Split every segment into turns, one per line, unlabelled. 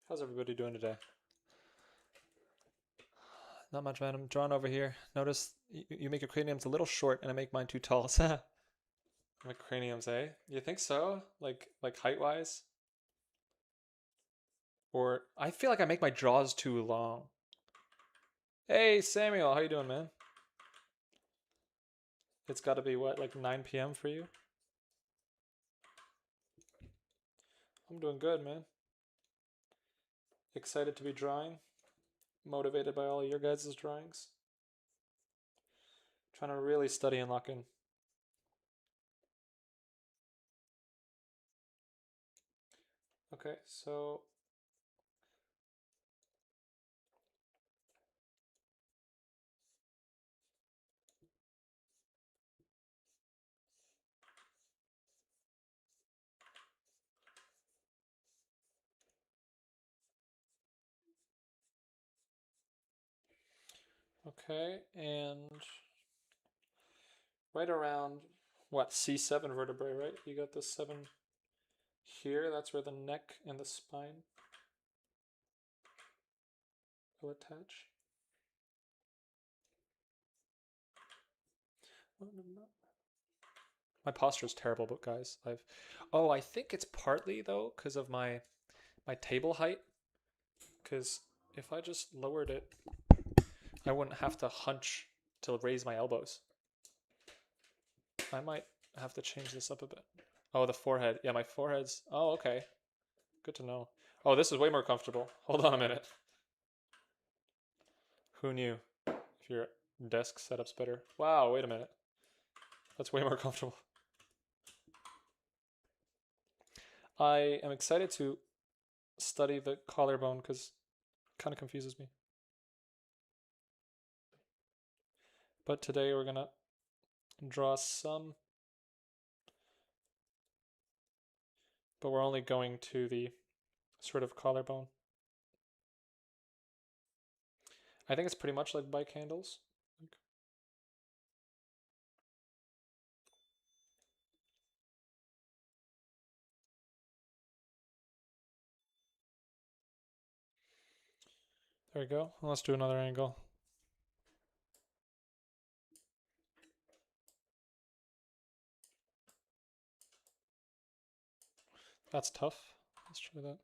How's everybody doing today? Not much, man. I'm drawn over here. Notice you make your craniums a little short, and I make mine too tall. My craniums, eh? You think so? Like height wise? Or I feel like I make my jaws too long. Hey Samuel, how you doing, man? It's got to be what, like 9 p.m. for you? I'm doing good, man. Excited to be drawing. Motivated by all of your guys' drawings. Trying to really study and lock in. Okay, so okay, and right around what, C7 vertebrae, right? You got the 7 here. That's where the neck and the spine will attach. My posture is terrible, but guys, I think it's partly though because of my table height. Because if I just lowered it, I wouldn't have to hunch to raise my elbows. I might have to change this up a bit. Oh, the forehead. Yeah, my forehead's. Oh, okay. Good to know. Oh, this is way more comfortable. Hold on a minute. Who knew? If your desk setup's better. Wow, wait a minute. That's way more comfortable. I am excited to study the collarbone because it kind of confuses me. But today we're gonna draw some, but we're only going to the sort of collarbone. I think it's pretty much like bike handles. There we go. Let's do another angle. That's tough. Let's try that.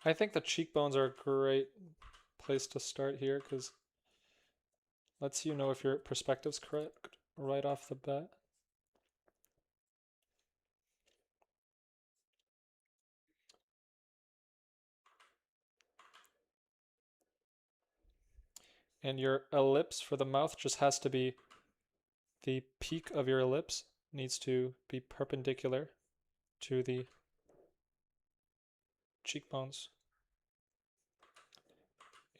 I think the cheekbones are a great place to start here because lets you know if your perspective's correct right off the bat. And your ellipse for the mouth just has to be, the peak of your ellipse needs to be perpendicular to the cheekbones.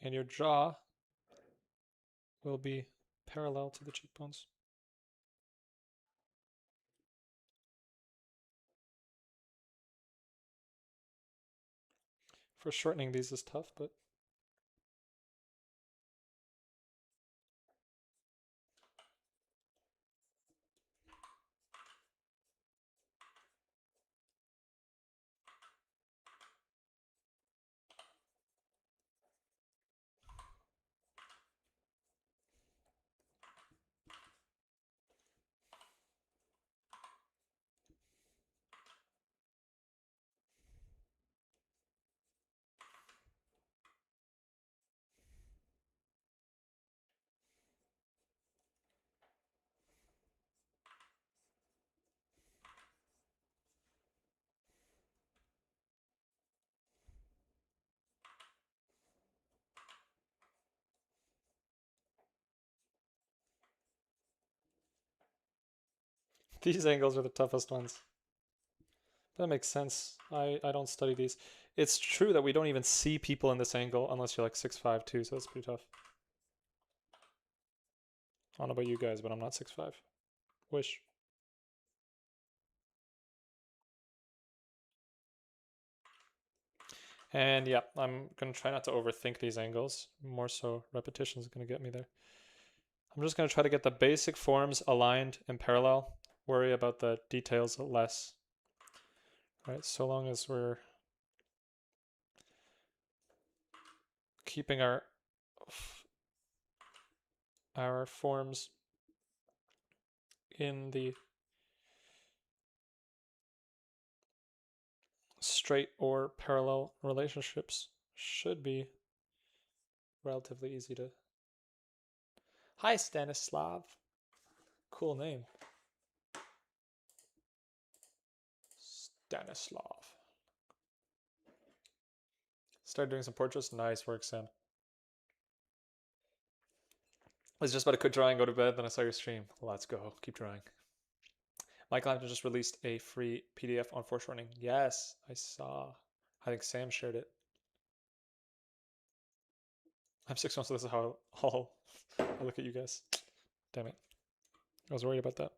And your jaw will be parallel to the cheekbones. For shortening these is tough, but these angles are the toughest ones. That makes sense. I don't study these. It's true that we don't even see people in this angle unless you're like 6'5" too, so that's pretty tough. I don't know about you guys, but I'm not 6'5". Wish. And yeah, I'm going to try not to overthink these angles. More so repetition is going to get me there. I'm just going to try to get the basic forms aligned in parallel. Worry about the details less. Right, so long as we're keeping our forms in the straight or parallel relationships, should be relatively easy to. Hi, Stanislav. Cool name. Stanislav. Started doing some portraits. Nice work, Sam. I was just about to quit drawing, go to bed, then I saw your stream. Let's go. Keep drawing. Michael Hampton just released a free PDF on foreshortening. Yes, I saw. I think Sam shared it. I'm 6'1", so this is how I look at you guys. Damn it. I was worried about that.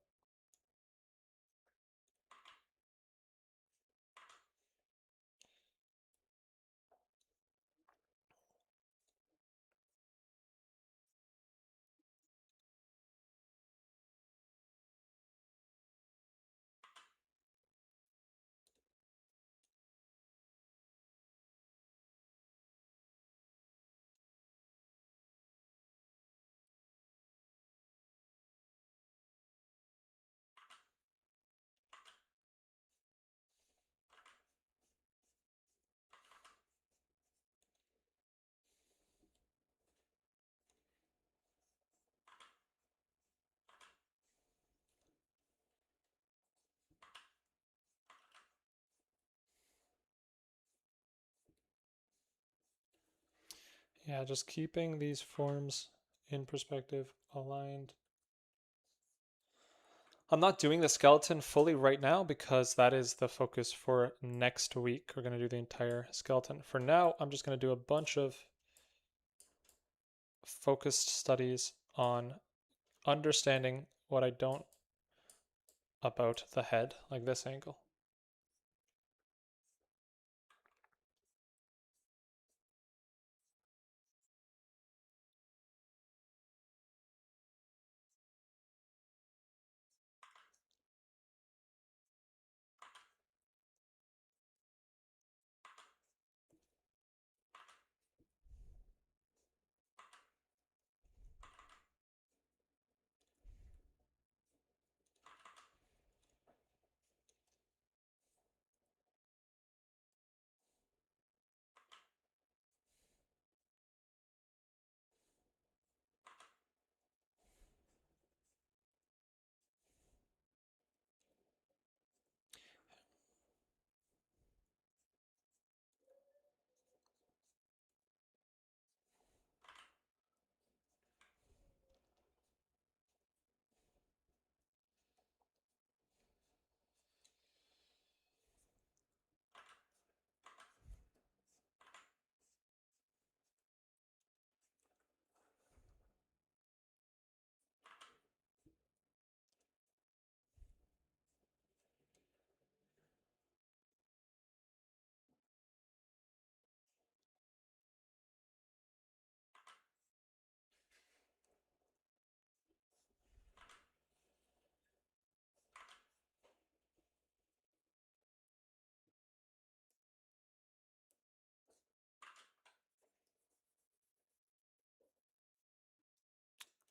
Yeah, just keeping these forms in perspective, aligned. I'm not doing the skeleton fully right now because that is the focus for next week. We're going to do the entire skeleton. For now, I'm just going to do a bunch of focused studies on understanding what I don't about the head, like this angle.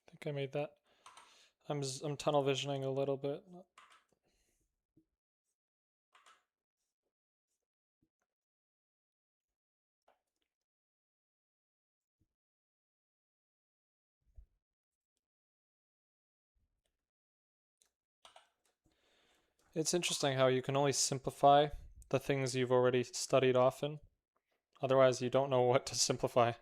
I think I made that. I'm tunnel visioning a little bit. It's interesting how you can only simplify the things you've already studied often. Otherwise, you don't know what to simplify.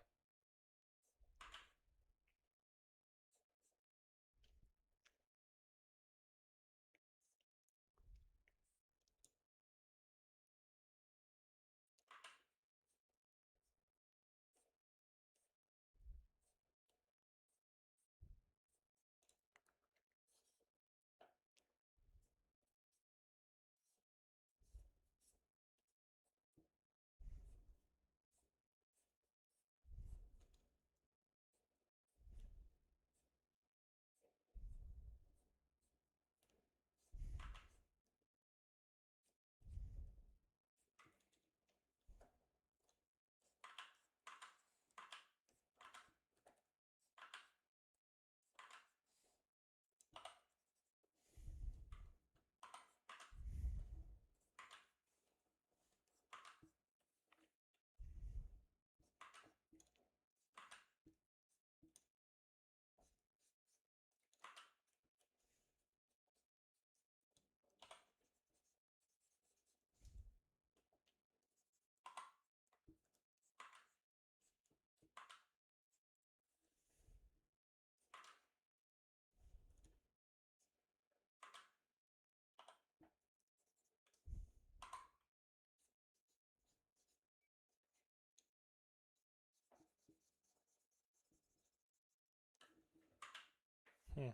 Hmm.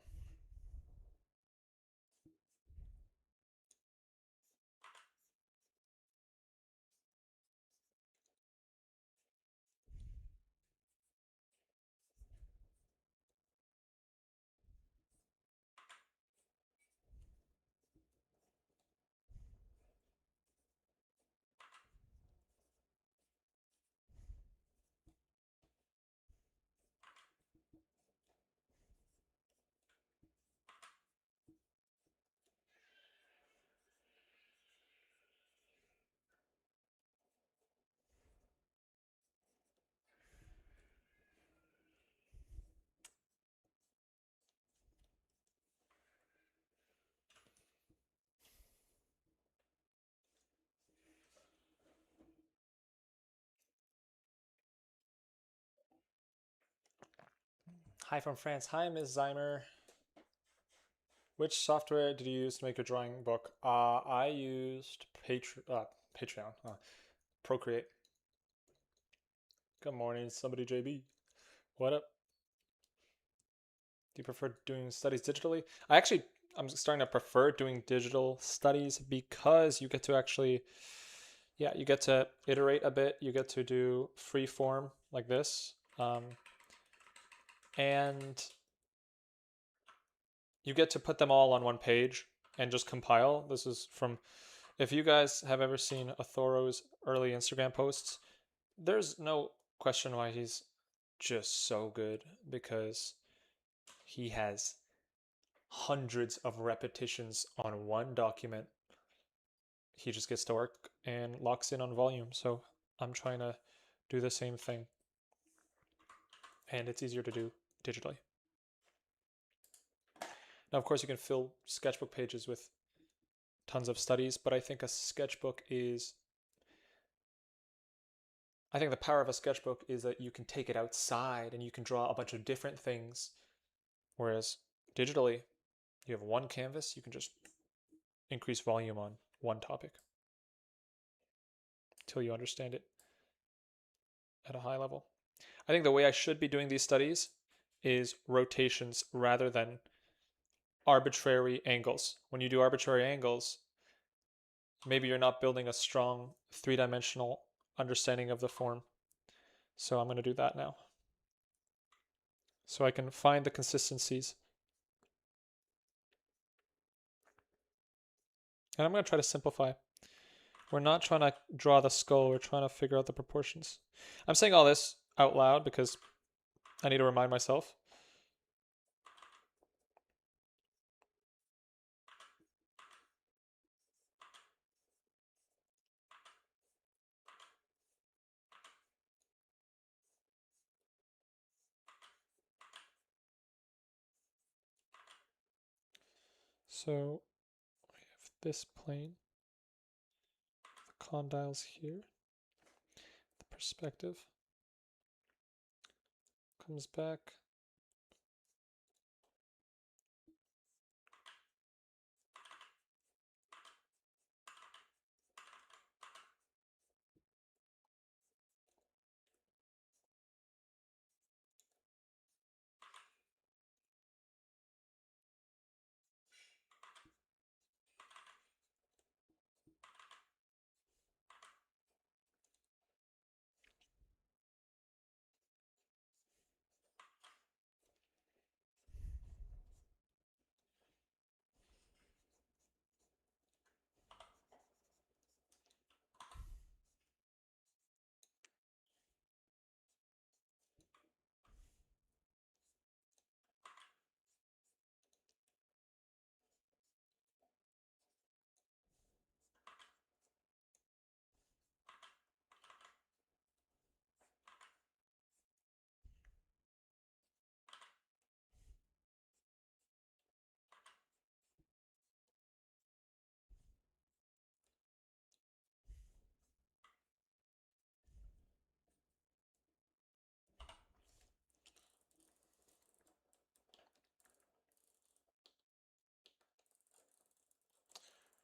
Hi from France. Hi, Ms. Zeimer. Which software did you use to make your drawing book? I used Patreon, Procreate. Good morning, somebody JB. What up? Do you prefer doing studies digitally? I'm starting to prefer doing digital studies because you get to actually, yeah, you get to iterate a bit. You get to do free form like this. And you get to put them all on one page and just compile. This is from, if you guys have ever seen Athoro's early Instagram posts, there's no question why he's just so good because he has hundreds of repetitions on one document. He just gets to work and locks in on volume. So I'm trying to do the same thing, and it's easier to do digitally. Now, of course, you can fill sketchbook pages with tons of studies, but I think a sketchbook is, I think the power of a sketchbook is that you can take it outside and you can draw a bunch of different things. Whereas digitally, you have one canvas, you can just increase volume on one topic until you understand it at a high level. I think the way I should be doing these studies is rotations rather than arbitrary angles. When you do arbitrary angles, maybe you're not building a strong three-dimensional understanding of the form. So I'm going to do that now. So I can find the consistencies. And I'm going to try to simplify. We're not trying to draw the skull, we're trying to figure out the proportions. I'm saying all this out loud because I need to remind myself. So we have this plane, the condyles here, the perspective comes back.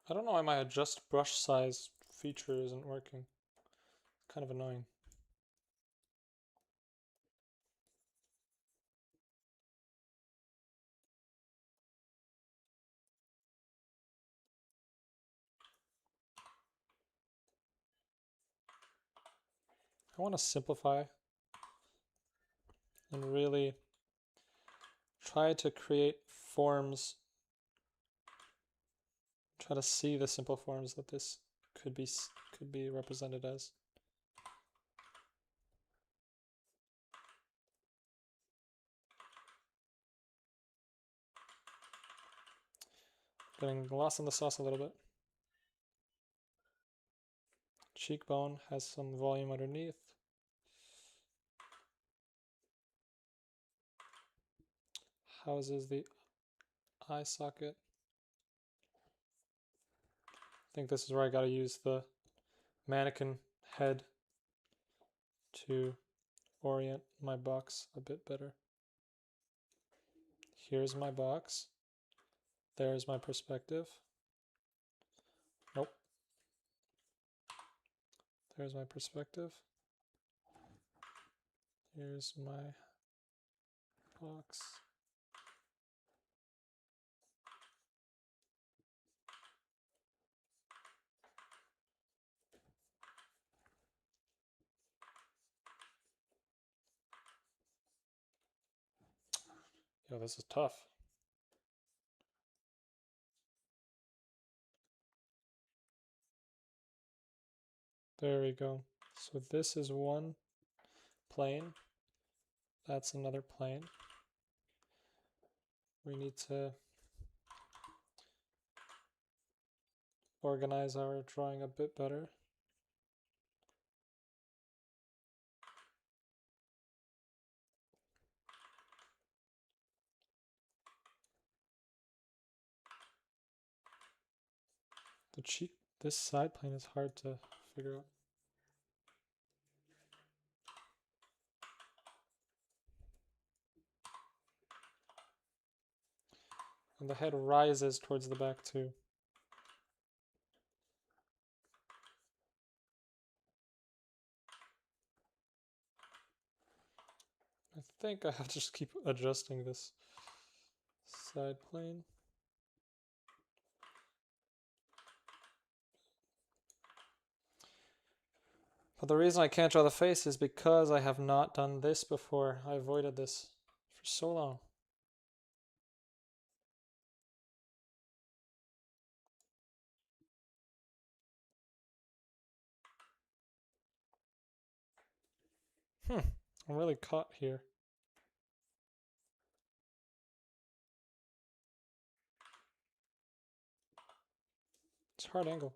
I don't know why my adjust brush size feature isn't working. It's kind of annoying. I want to simplify and really try to create forms, try to see the simple forms that this could be represented as. Getting lost in the sauce a little bit. Cheekbone has some volume underneath. Houses the eye socket. I think this is where I gotta use the mannequin head to orient my box a bit better. Here's my box. There's my perspective. Nope. There's my perspective. Here's my box. Yo, this is tough. There we go. So this is one plane. That's another plane. We need to organize our drawing a bit better. This side plane is hard to figure out. And the head rises towards the back too. I think I have to just keep adjusting this side plane. But the reason I can't draw the face is because I have not done this before. I avoided this for so long. I'm really caught here. It's a hard angle.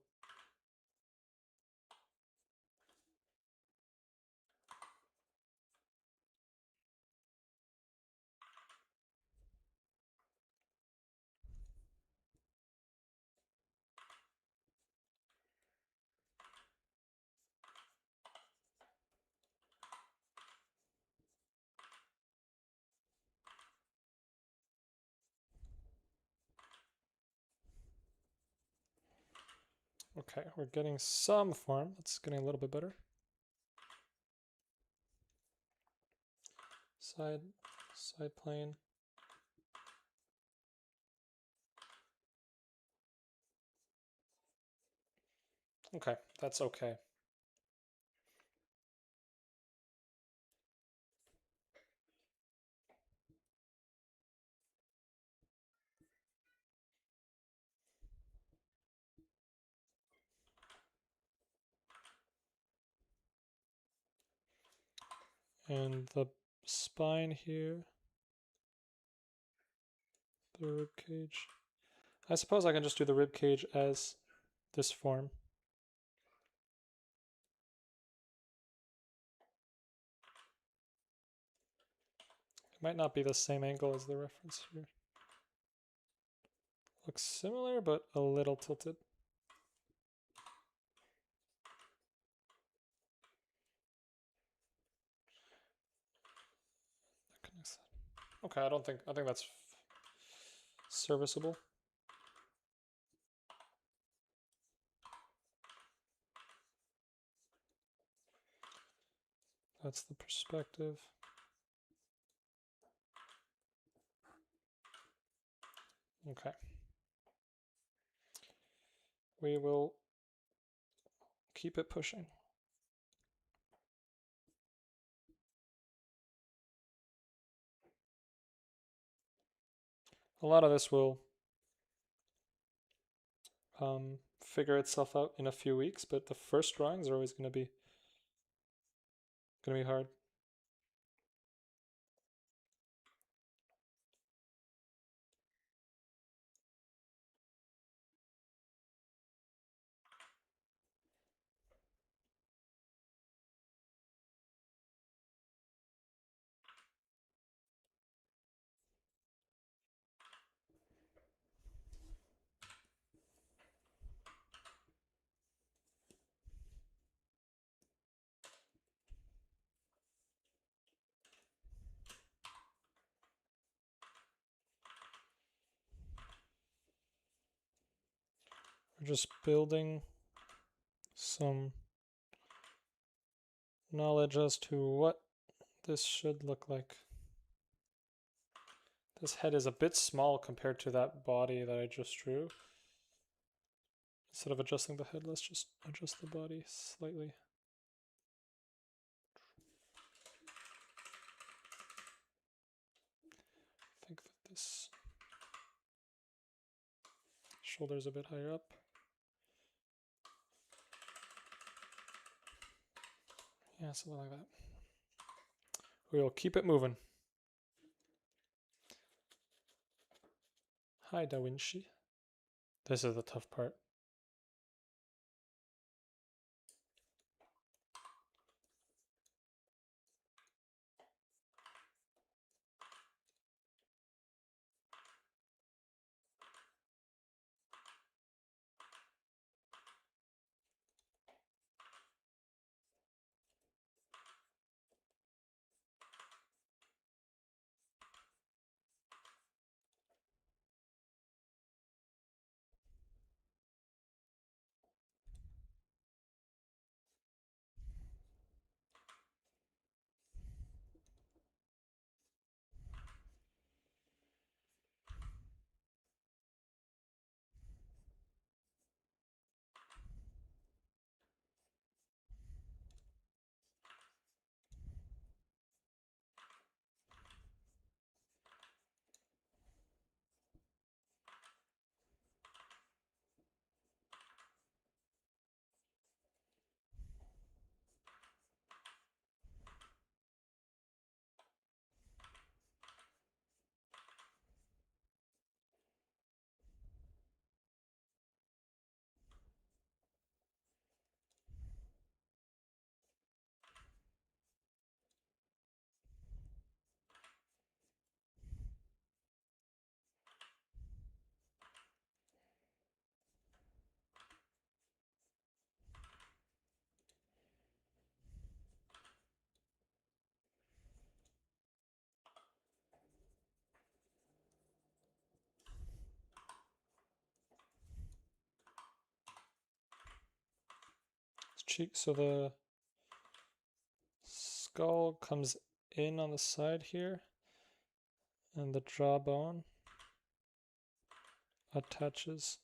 Okay, we're getting some form. That's getting a little bit better. Side plane. Okay, that's okay. And the spine here, the rib cage. I suppose I can just do the rib cage as this form. It might not be the same angle as the reference here. Looks similar, but a little tilted. Okay, I think that's serviceable. That's the perspective. Okay. We will keep it pushing. A lot of this will figure itself out in a few weeks, but the first drawings are always going to be hard. We're just building some knowledge as to what this should look like. This head is a bit small compared to that body that I just drew. Instead of adjusting the head, let's just adjust the body slightly. I think that this shoulder's a bit higher up. Yeah, something like that. We'll keep it moving. Hi, Da Vinci. This is the tough part. Cheek, so the skull comes in on the side here, and the jawbone attaches.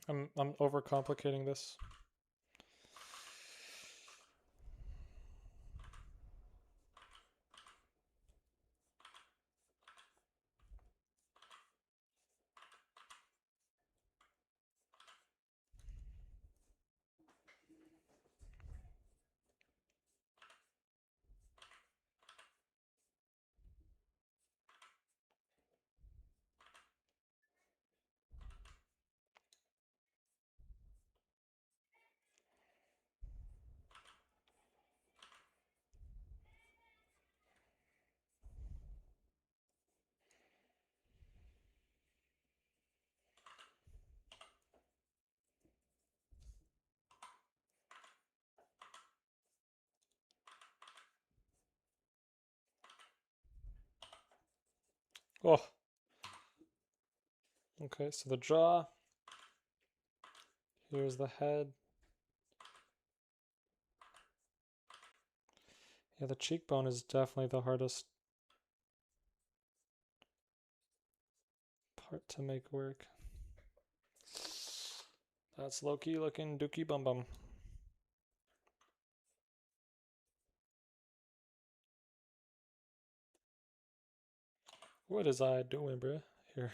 I'm overcomplicating this. Oh, okay, so the jaw, here's the head, Yeah, the cheekbone is definitely the hardest part to make work. That's low-key looking dookie bum bum. What is I doing, bruh? Here.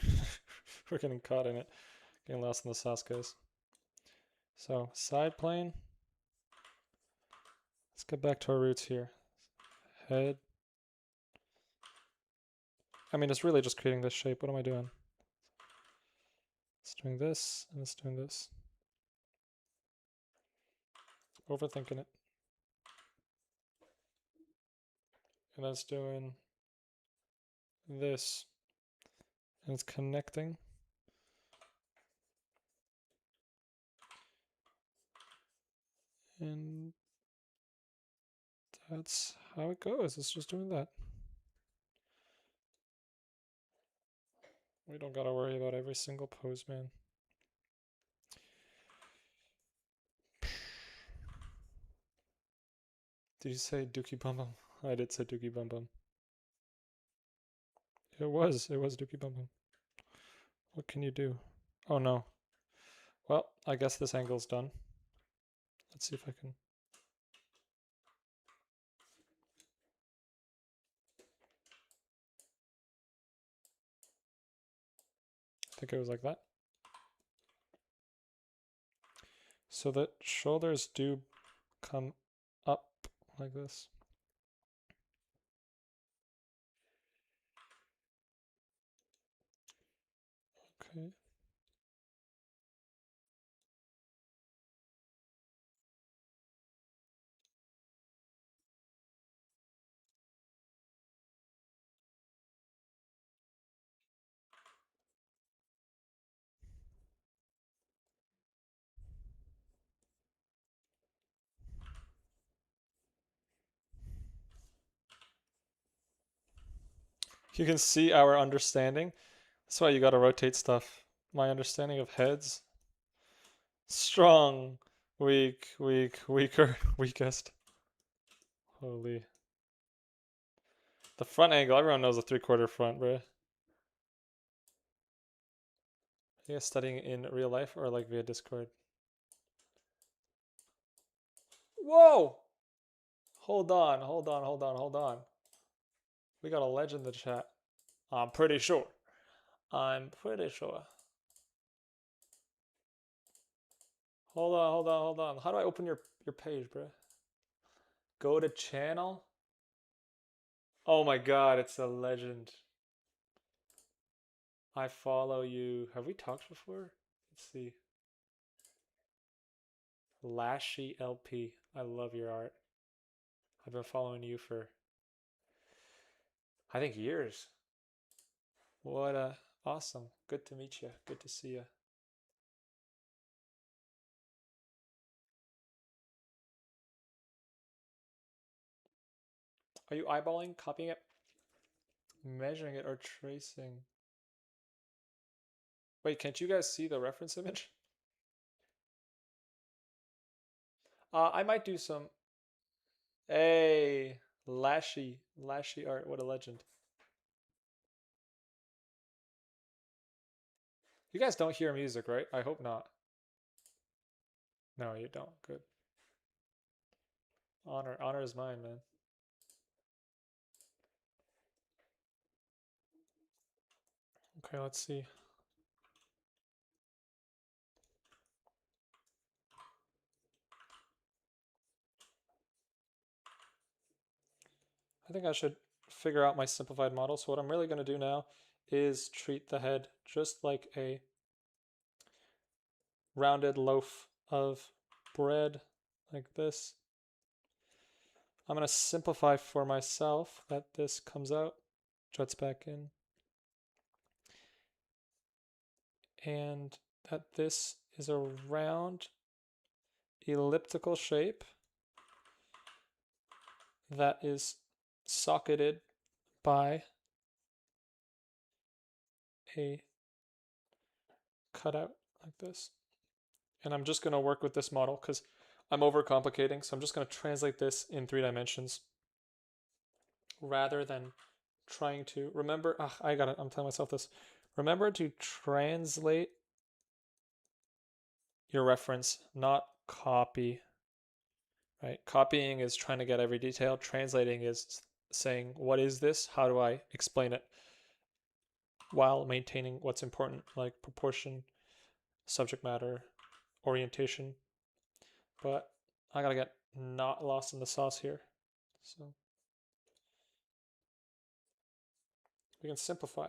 We're getting caught in it. Getting lost in the sauce, guys. So, side plane. Let's get back to our roots here. Head. I mean, it's really just creating this shape. What am I doing? It's doing this, and it's doing this. Overthinking it. And that's doing this. And it's connecting. And that's how it goes. It's just doing that. We don't gotta worry about every single pose, man. Did you say Dookie Bum Bum? I did say Dookie Bum Bum. It was Dookie Bum Bum. What can you do? Oh no. Well, I guess this angle's done. Let's see if I can. I think it was like that. So that shoulders do come up like this. Okay. You can see our understanding. That's why you gotta rotate stuff. My understanding of heads. Strong. Weak, weak, weaker, weakest. Holy. The front angle, everyone knows the 3/4 front, bro. Are you guys studying in real life or like via Discord? Whoa! Hold on, hold on, hold on, hold on. We got a legend in the chat. I'm pretty sure. I'm pretty sure. Hold on, hold on, hold on. How do I open your page, bro? Go to channel. Oh my god, it's a legend. I follow you. Have we talked before? Let's see. Lashy LP. I love your art. I've been following you for, I think, years. What awesome. Good to meet you. Good to see you. Are you eyeballing, copying it, measuring it, or tracing? Wait, can't you guys see the reference image? I might do some. Hey, Lashy art. What a legend. You guys don't hear music, right? I hope not. No, you don't. Good. Honor is mine, man. Okay, let's see. I think I should figure out my simplified model. So what I'm really going to do now is treat the head just like a rounded loaf of bread, like this. I'm going to simplify for myself that this comes out, juts back in, and that this is a round elliptical shape that is socketed by a cutout like this. And I'm just going to work with this model because I'm overcomplicating. So I'm just going to translate this in 3 dimensions. rather than trying to remember. I got it. I'm telling myself this. Remember to translate your reference, not copy. Right? Copying is trying to get every detail. Translating is saying, what is this? How do I explain it while maintaining what's important, like proportion, subject matter, orientation. But I gotta get not lost in the sauce here. So we can simplify.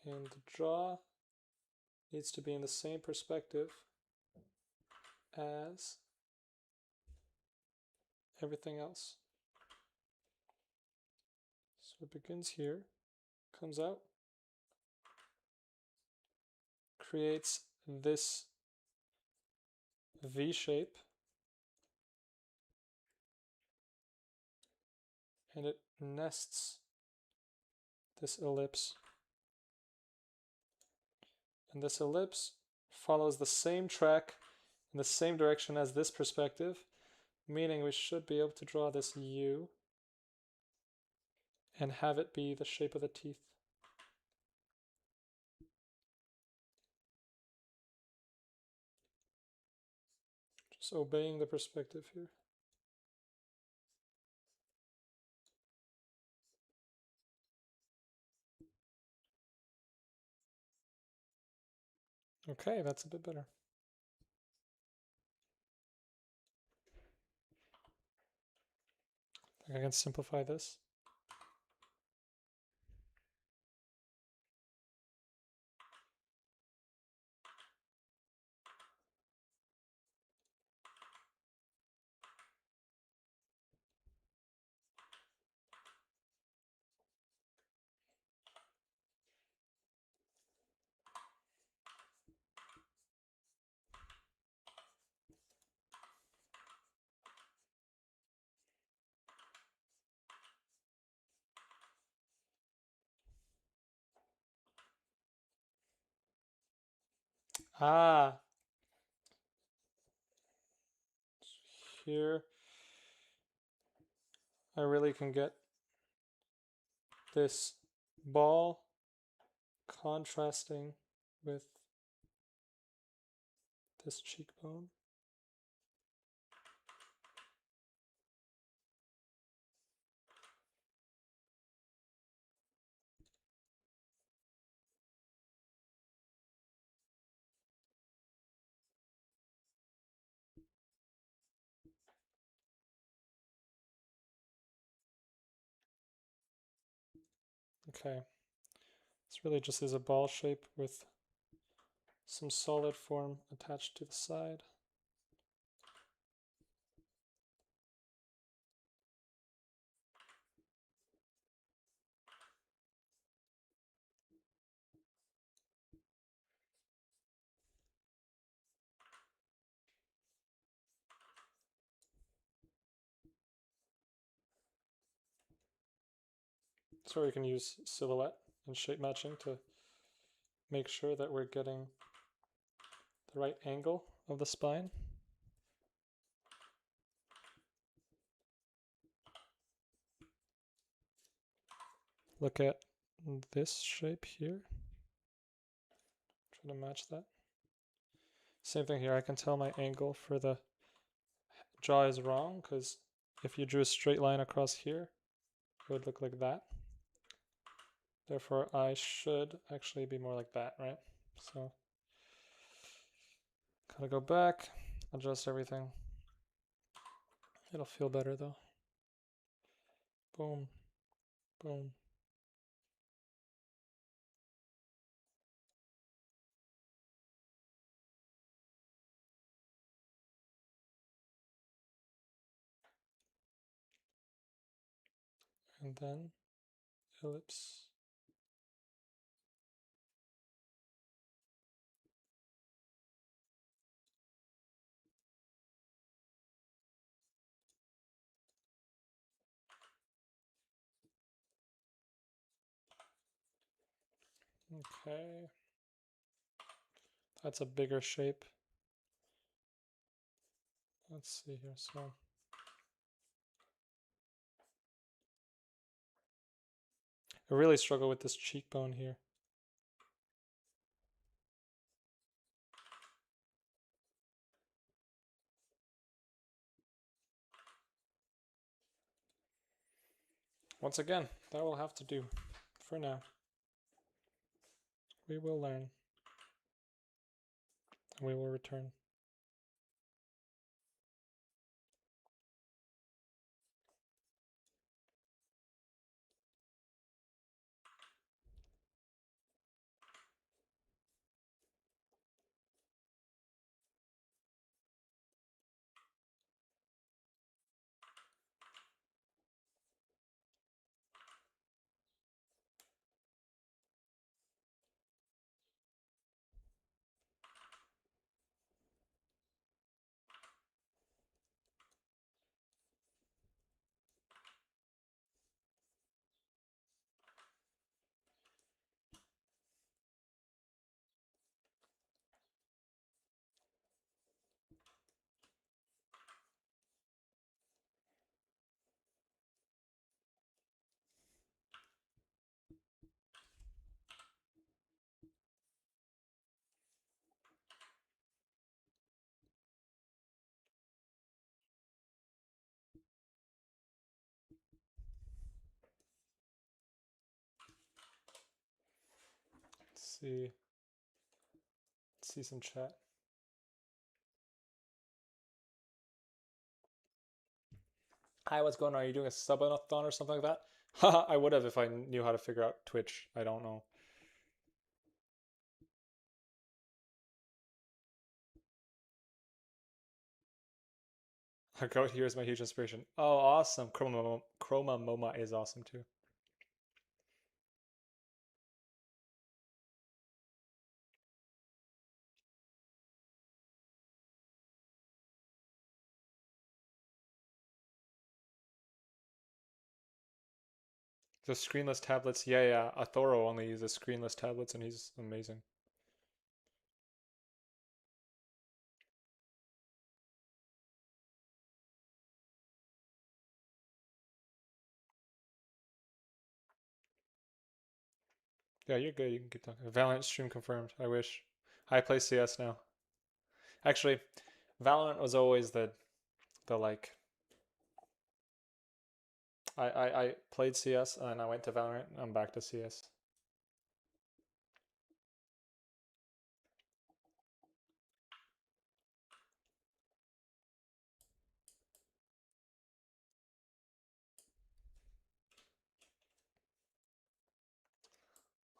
And the jaw needs to be in the same perspective as everything else. So it begins here, comes out, creates this V shape, and it nests this ellipse. And this ellipse follows the same track in the same direction as this perspective, meaning we should be able to draw this U and have it be the shape of the teeth. Just obeying the perspective here. Okay, that's a bit better. I can simplify this. Ah, here I really can get this ball contrasting with this cheekbone. Okay, this really just is a ball shape with some solid form attached to the side. So we can use silhouette and shape matching to make sure that we're getting the right angle of the spine. Look at this shape here. Try to match that. Same thing here. I can tell my angle for the jaw is wrong, because if you drew a straight line across here, it would look like that. Therefore, I should actually be more like that, right? So, gotta go back, adjust everything. It'll feel better though. Boom, boom. And then ellipse. Okay. That's a bigger shape. Let's see here. So I really struggle with this cheekbone here. Once again, that will have to do for now. We will learn. And we will return. Let's see. Let's see some chat. Hi, what's going on? Are you doing a subathon or something like that? Haha, I would have if I knew how to figure out Twitch. I don't know. Our goat here is my huge inspiration. Oh, awesome. Chroma Moma is awesome too. The screenless tablets, yeah. Athoro only uses screenless tablets and he's amazing. Yeah, you're good. You can keep talking. Valorant stream confirmed. I wish. I play CS now. Actually, Valorant was always the like. I played CS and then I went to Valorant and I'm back to CS.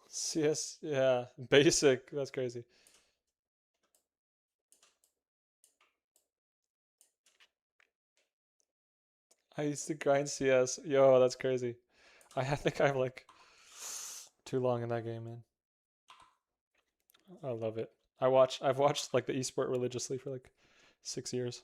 CS, yeah, basic. That's crazy. I used to grind CS. Yo, that's crazy. I think I'm like too long in that game, man. I love it. I've watched like the esport religiously for like 6 years.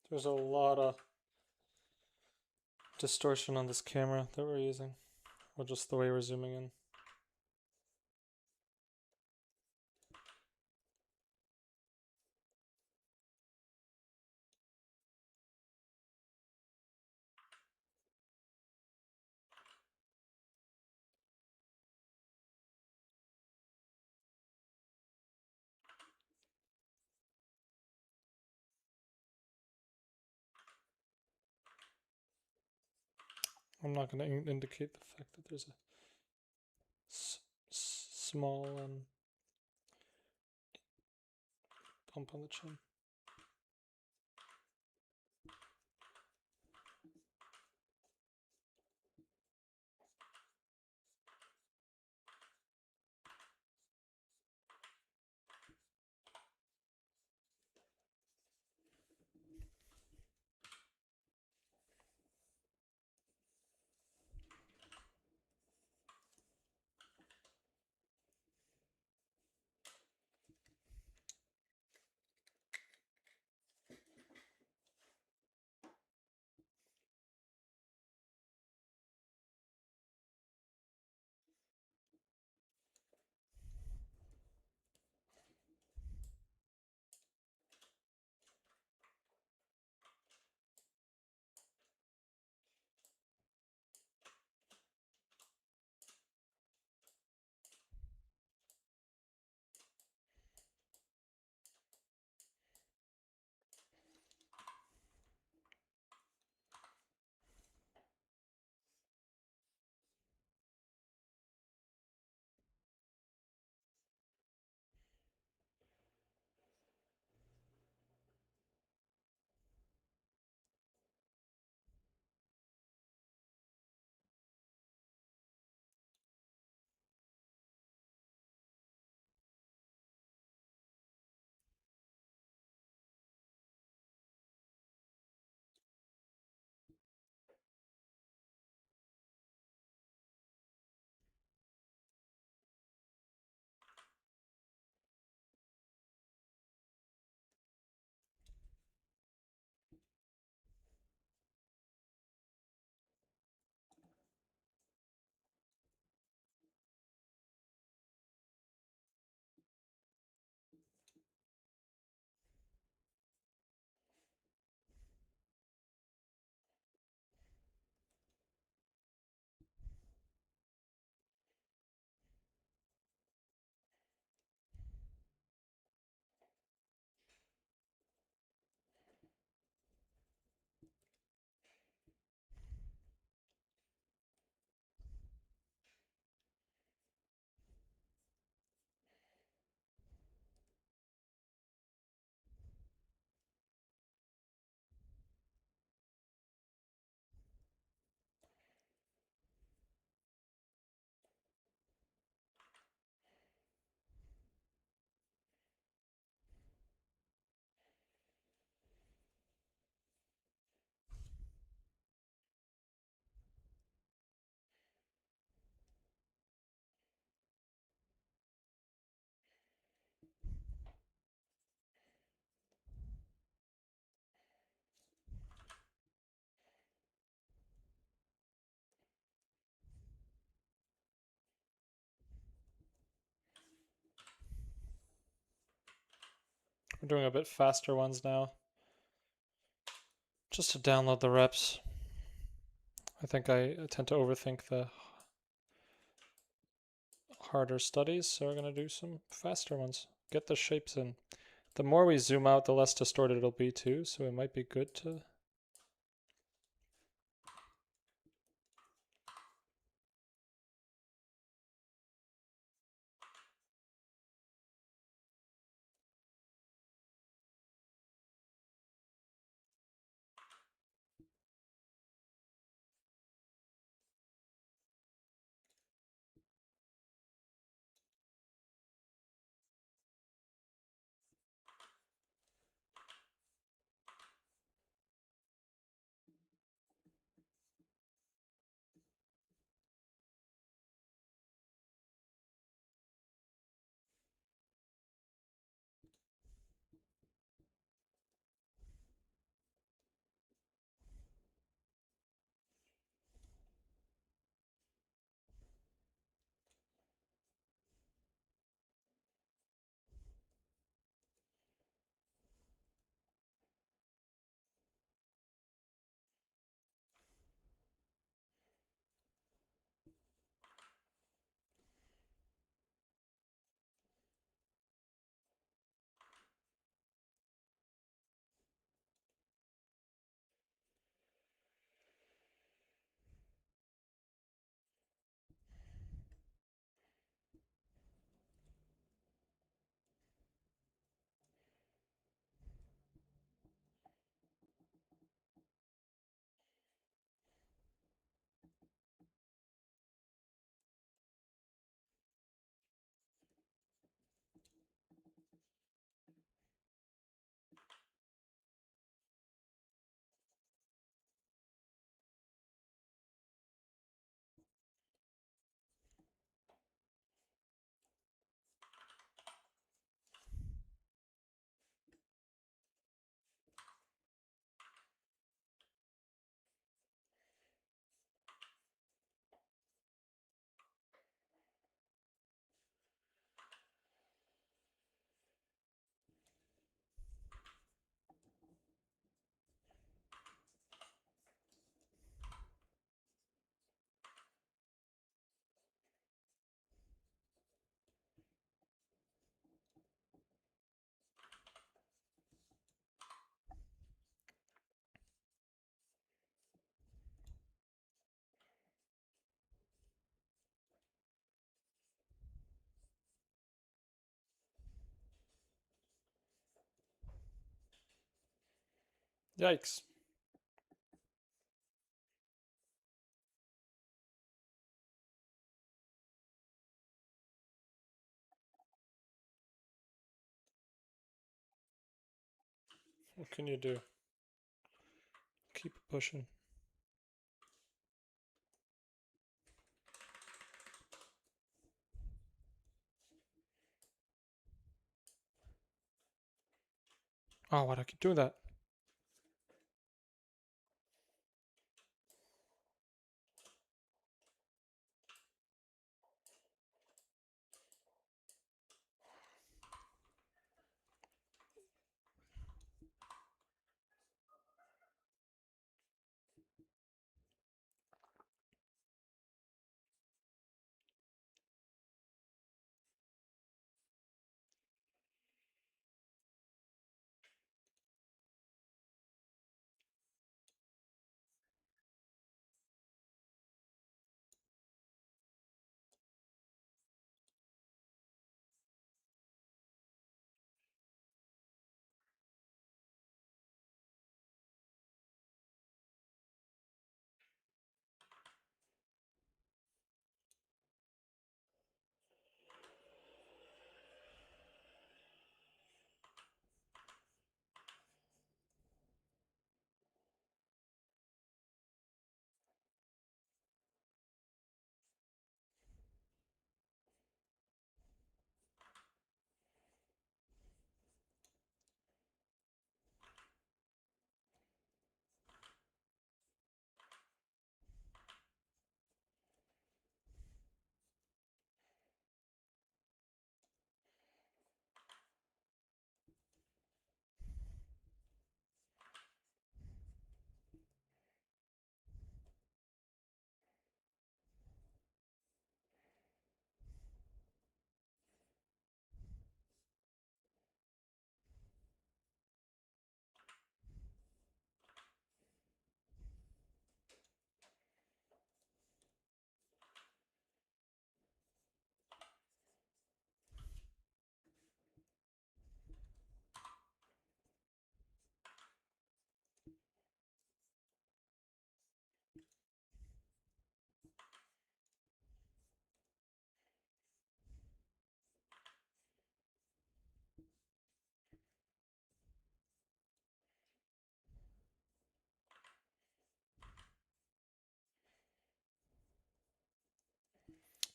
There's a lot of distortion on this camera that we're using, or just the way we're zooming in. I'm not going to indicate the fact that there's a small bump on the chin. We're doing a bit faster ones now, just to download the reps. I think I tend to overthink the harder studies, so we're going to do some faster ones. Get the shapes in. The more we zoom out, the less distorted it'll be too, so it might be good to... Yikes. What can you do? Keep pushing. Oh, why'd I keep doing that?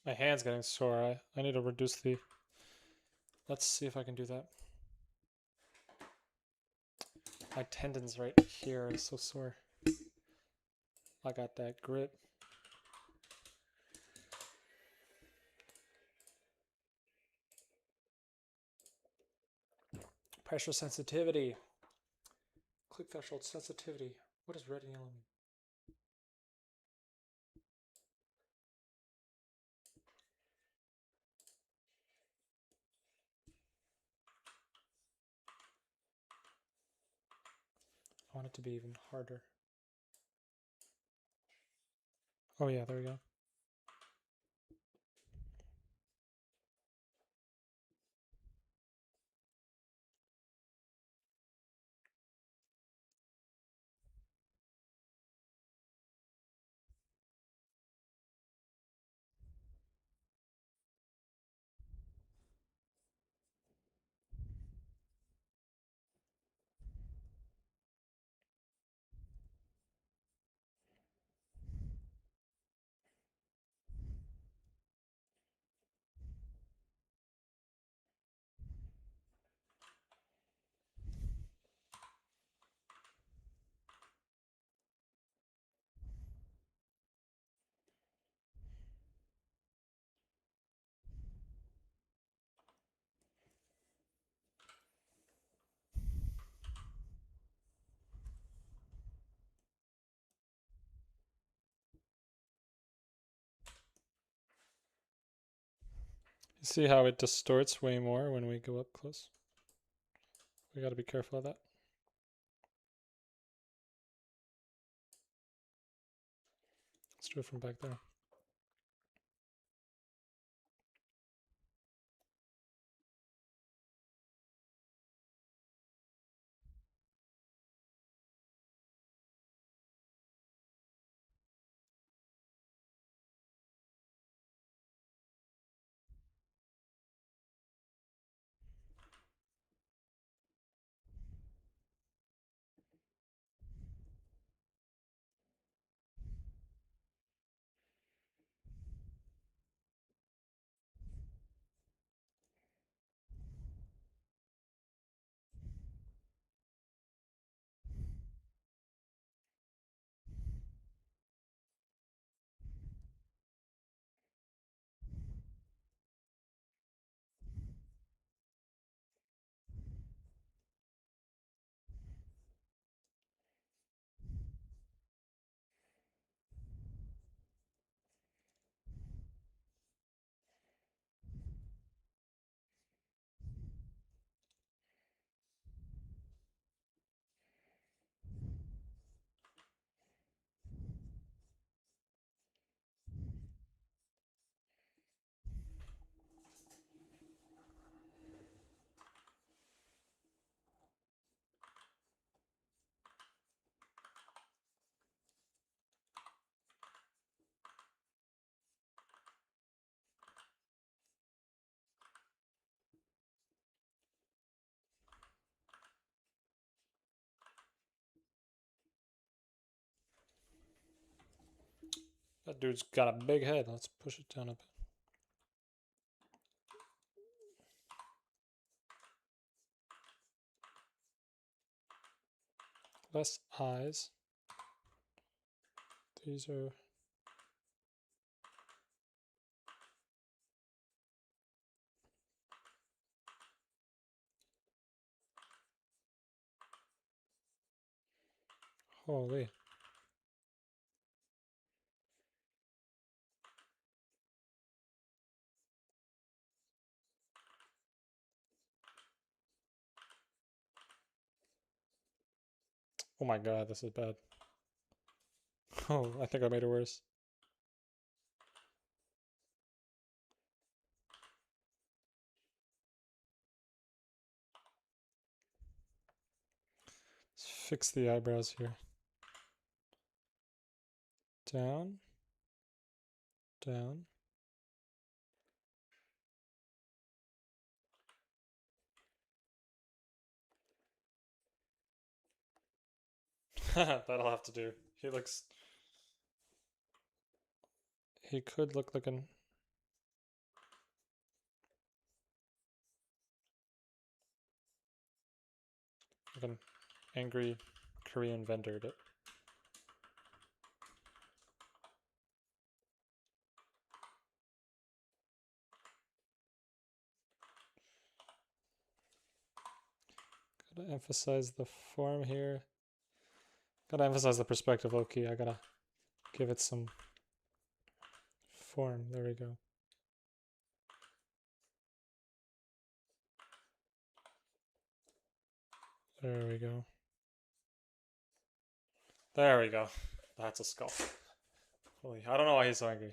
My hand's getting sore. I need to reduce the... Let's see if I can do that. My tendons right here are so sore. I got that grip. Pressure sensitivity. Click threshold sensitivity. What does red and yellow mean? I want it to be even harder. Oh yeah, there we go. You see how it distorts way more when we go up close? We gotta be careful of that. Let's do it from back there. That dude's got a big head. Let's push it down a bit. Less eyes. These are... Holy. Oh my god, this is bad. Oh, I think I made it worse. Let's fix the eyebrows here. Down. Down. That'll have to do. He looks... He could look like an... like an angry Korean vendor, but... Gotta emphasize the form here. Gotta emphasize the perspective, Loki. I gotta give it some form. There we go. There we go. There we go. That's a skull. Holy, I don't know why he's so angry.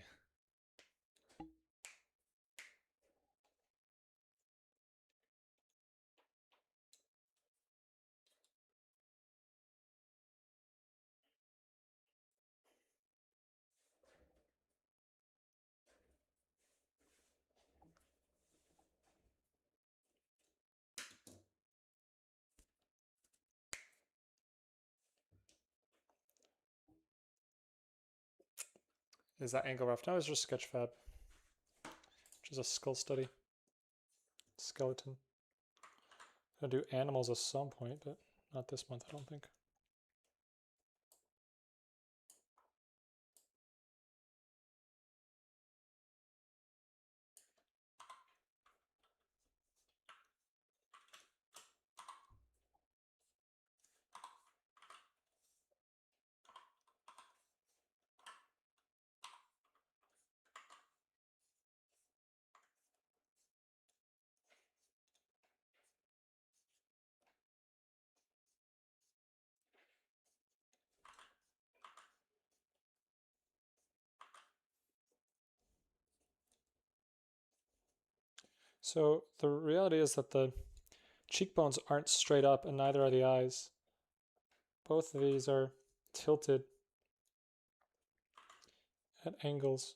Is that angle rough? No, it's just Sketchfab, which is a skull study. Skeleton. I'll do animals at some point, but not this month, I don't think. So the reality is that the cheekbones aren't straight up and neither are the eyes. Both of these are tilted at angles.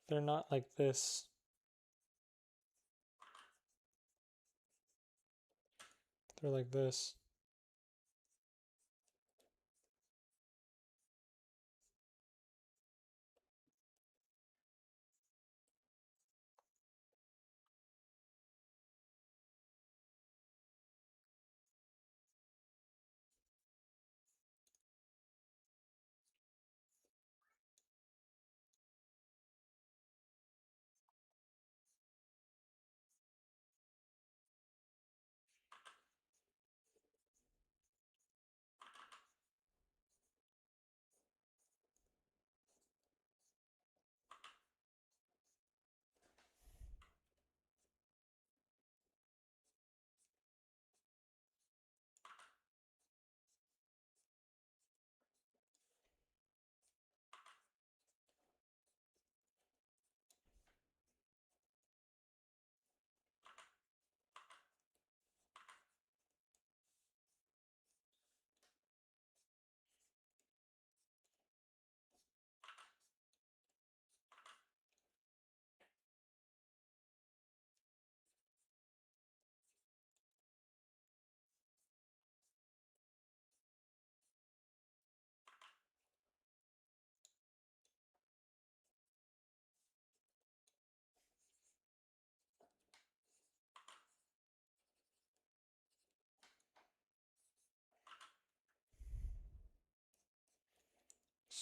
They're not like this. They're like this.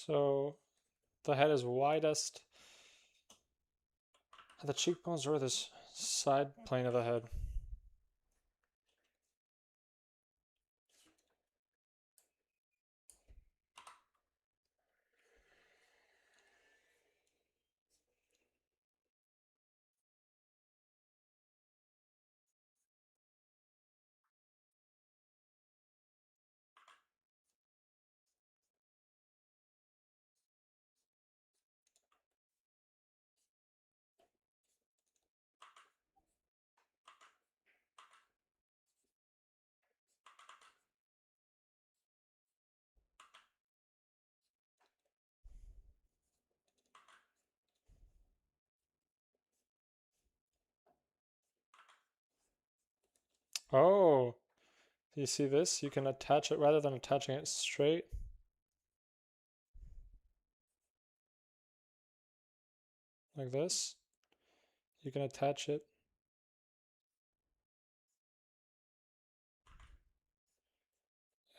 So the head is widest at the cheekbones or this side plane of the head. Oh, do you see this? You can attach it rather than attaching it straight. Like this. You can attach it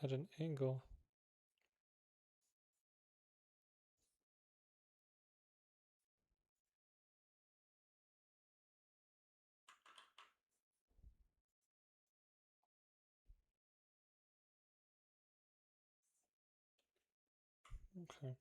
at an angle. Okay.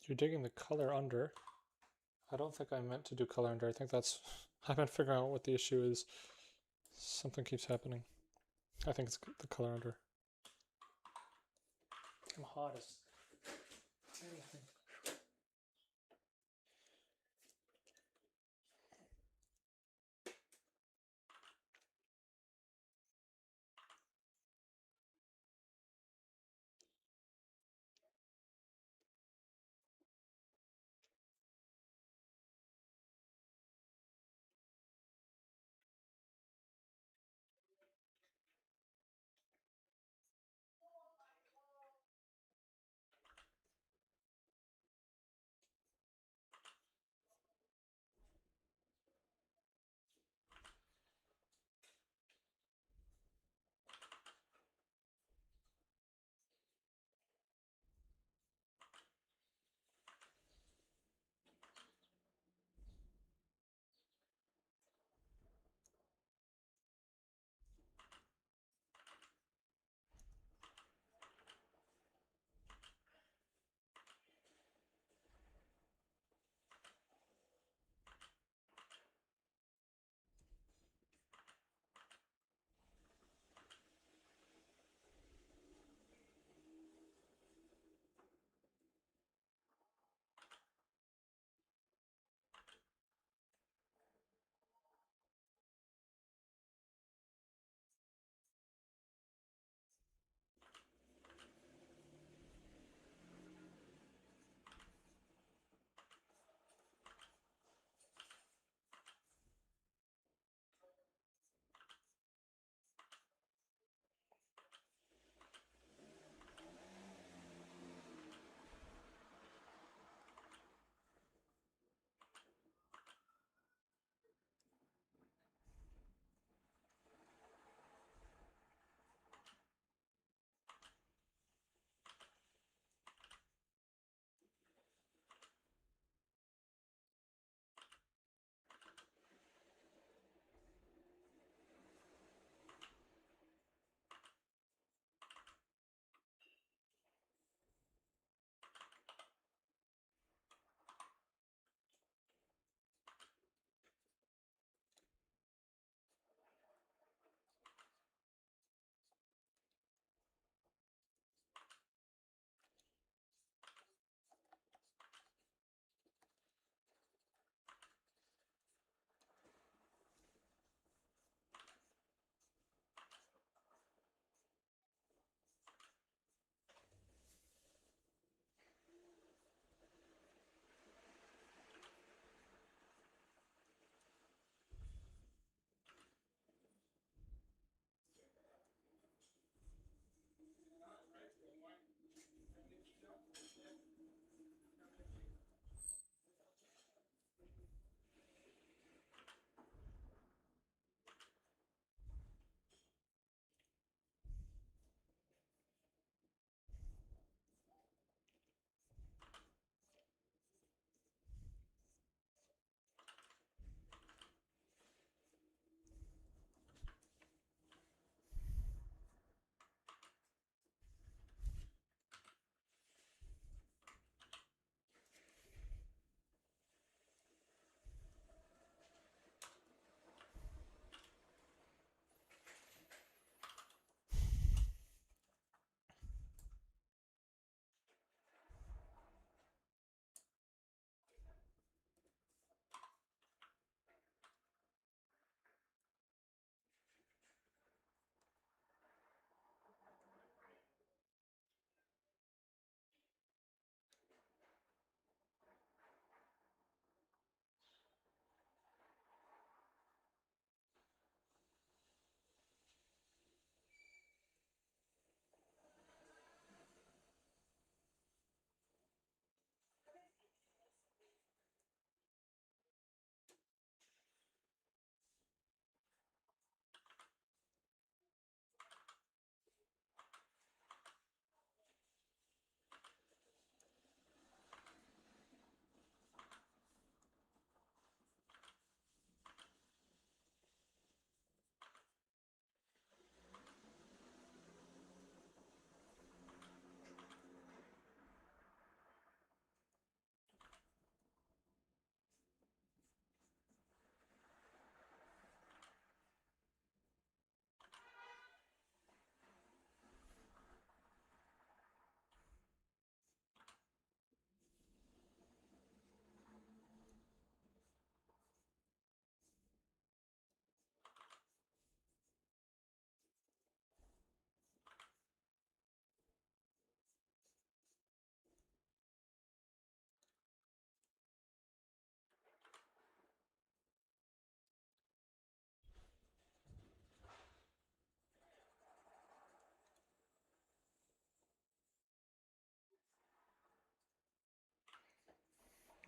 You're digging the color under. I don't think I meant to do color under. I think that's... I've been figuring out what the issue is. Something keeps happening. I think it's the color under. I'm hot as anything.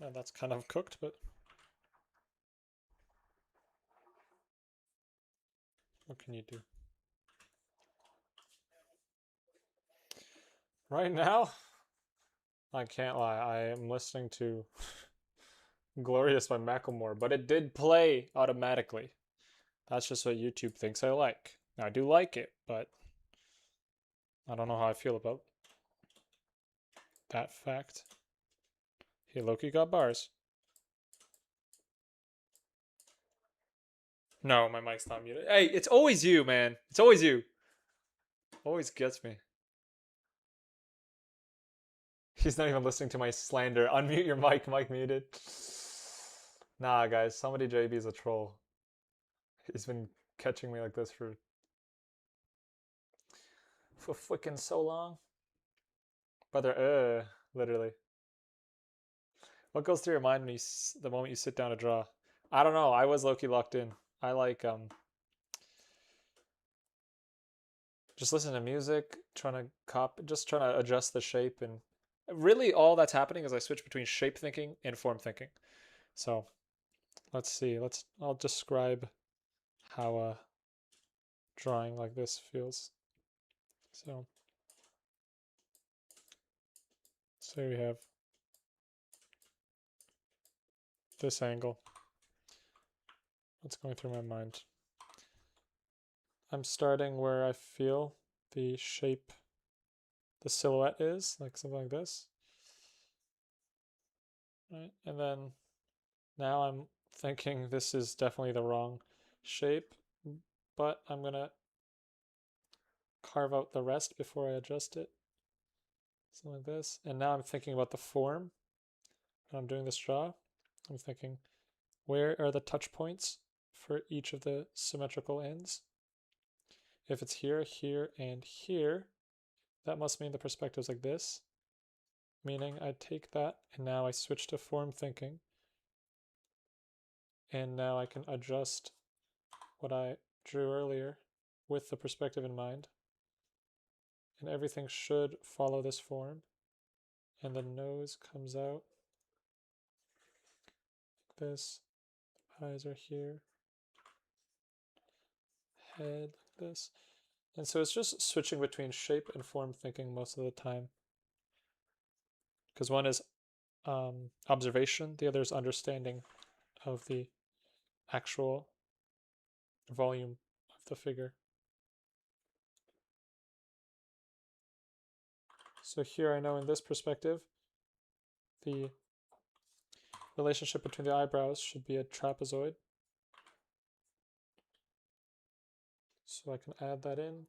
And that's kind of cooked, but what can you do? Right now, I can't lie. I am listening to Glorious by Macklemore, but it did play automatically. That's just what YouTube thinks I like. Now, I do like it, but I don't know how I feel about that fact. Hey, Loki got bars. No, my mic's not muted. Hey, it's always you, man. It's always you. Always gets me. He's not even listening to my slander. Unmute your mic, mic muted. Nah, guys, somebody JB's a troll. He's been catching me like this for freaking so long. Brother, literally. What goes through your mind when the moment you sit down to draw? I don't know. I was low-key locked in. I like just listen to music, trying to adjust the shape, and really all that's happening is I switch between shape thinking and form thinking. So let's see. I'll describe how drawing like this feels. So say we have this angle. What's going through my mind? I'm starting where I feel the shape, the silhouette is, like something like this. Right? And then now I'm thinking this is definitely the wrong shape, but I'm gonna carve out the rest before I adjust it. Something like this. And now I'm thinking about the form. When I'm doing this draw, I'm thinking, where are the touch points for each of the symmetrical ends? If it's here, here, and here, that must mean the perspective's like this. Meaning I take that and now I switch to form thinking. And now I can adjust what I drew earlier with the perspective in mind. And everything should follow this form. And the nose comes out like this. Eyes are here. Head like this. And so it's just switching between shape and form thinking most of the time. Because one is observation, the other is understanding of the actual volume of the figure. So here I know in this perspective, the relationship between the eyebrows should be a trapezoid. So I can add that in.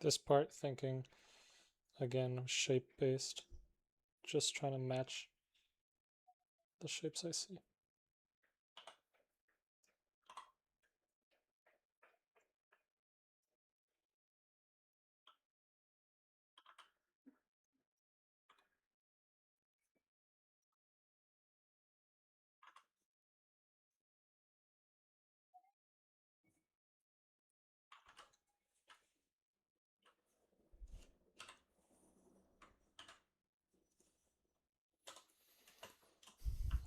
this part thinking, again, shape based, just trying to match the shapes I see.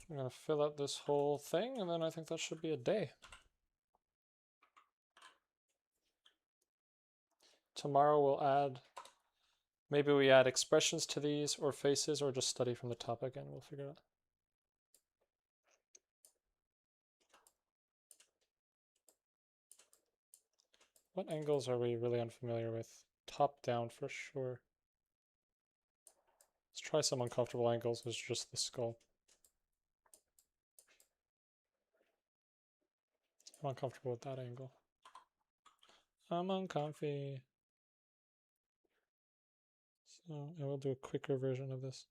I'm going to fill out this whole thing, and then I think that should be a day. Tomorrow we'll add, maybe we add expressions to these, or faces, or just study from the top again. We'll figure it out. What angles are we really unfamiliar with? Top down for sure. Let's try some uncomfortable angles as just the skull. I'm uncomfortable with that angle. I'm uncomfy. So I will do a quicker version of this.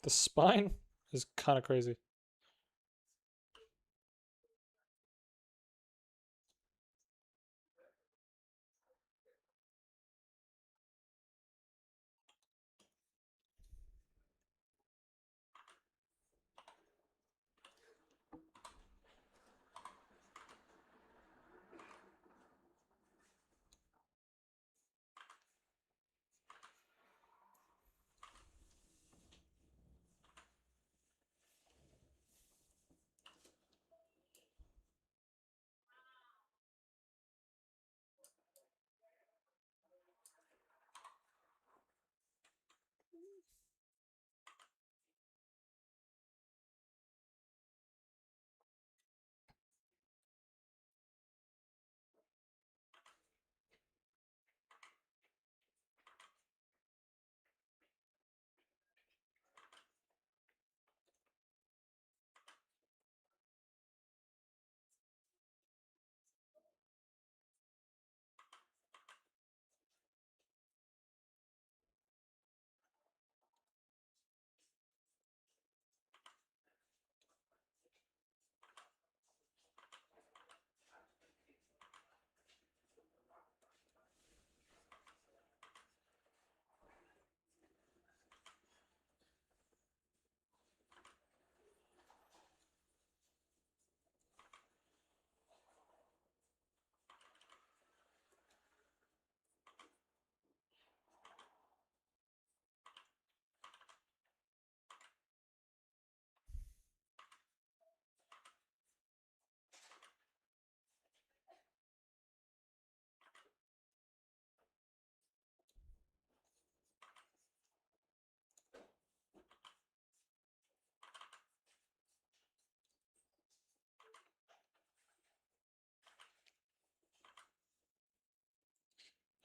The spine is kind of crazy.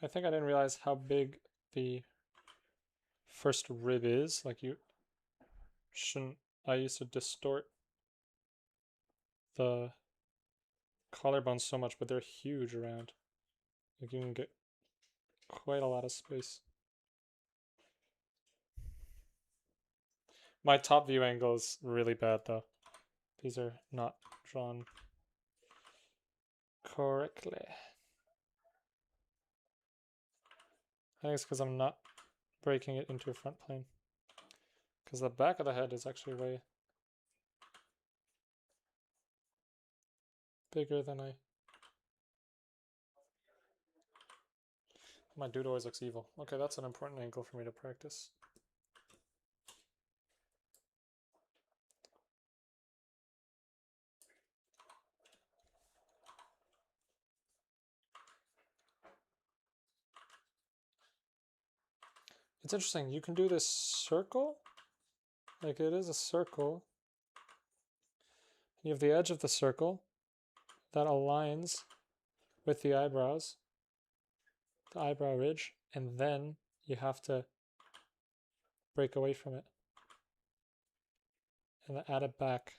I think I didn't realize how big the first rib is. Like you shouldn't, I used to distort the collarbones so much, but they're huge around. Like you can get quite a lot of space. My top view angle is really bad though. These are not drawn correctly. I think it's because I'm not breaking it into a front plane. Because the back of the head is actually way bigger than my dude always looks evil. Okay, that's an important angle for me to practice. It's interesting, you can do this circle, like it is a circle. You have the edge of the circle that aligns with the eyebrows, the eyebrow ridge, and then you have to break away from it and then add it back.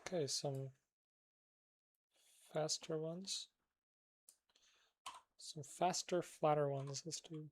Okay, some faster ones. Some faster, flatter ones. Let's do.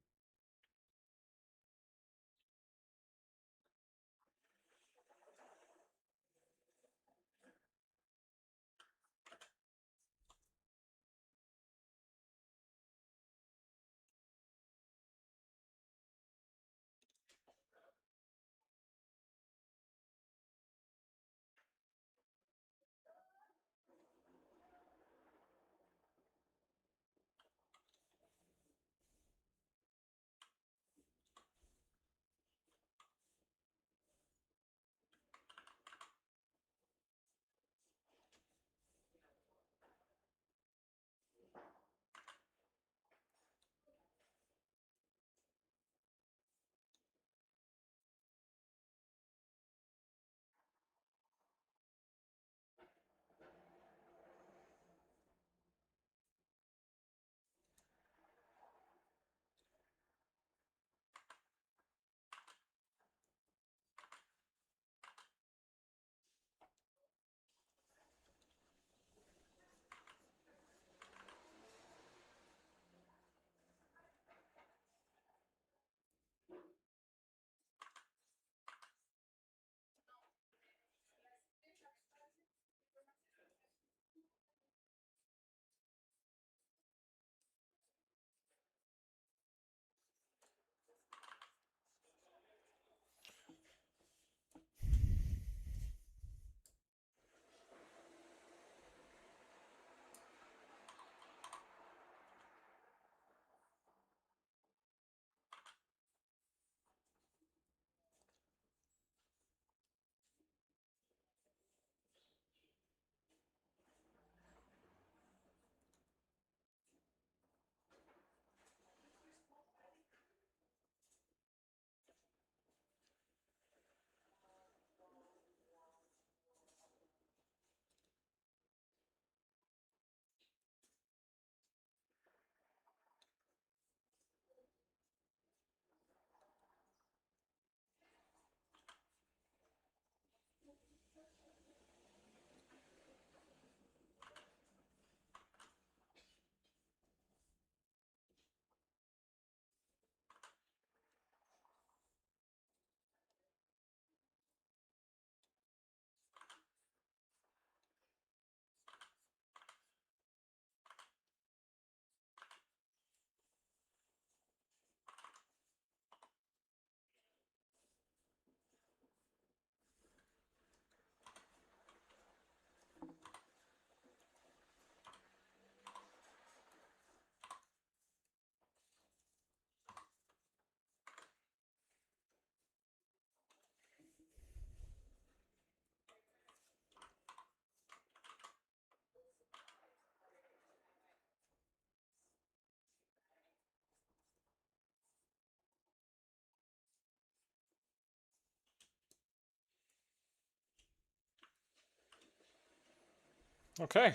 Okay.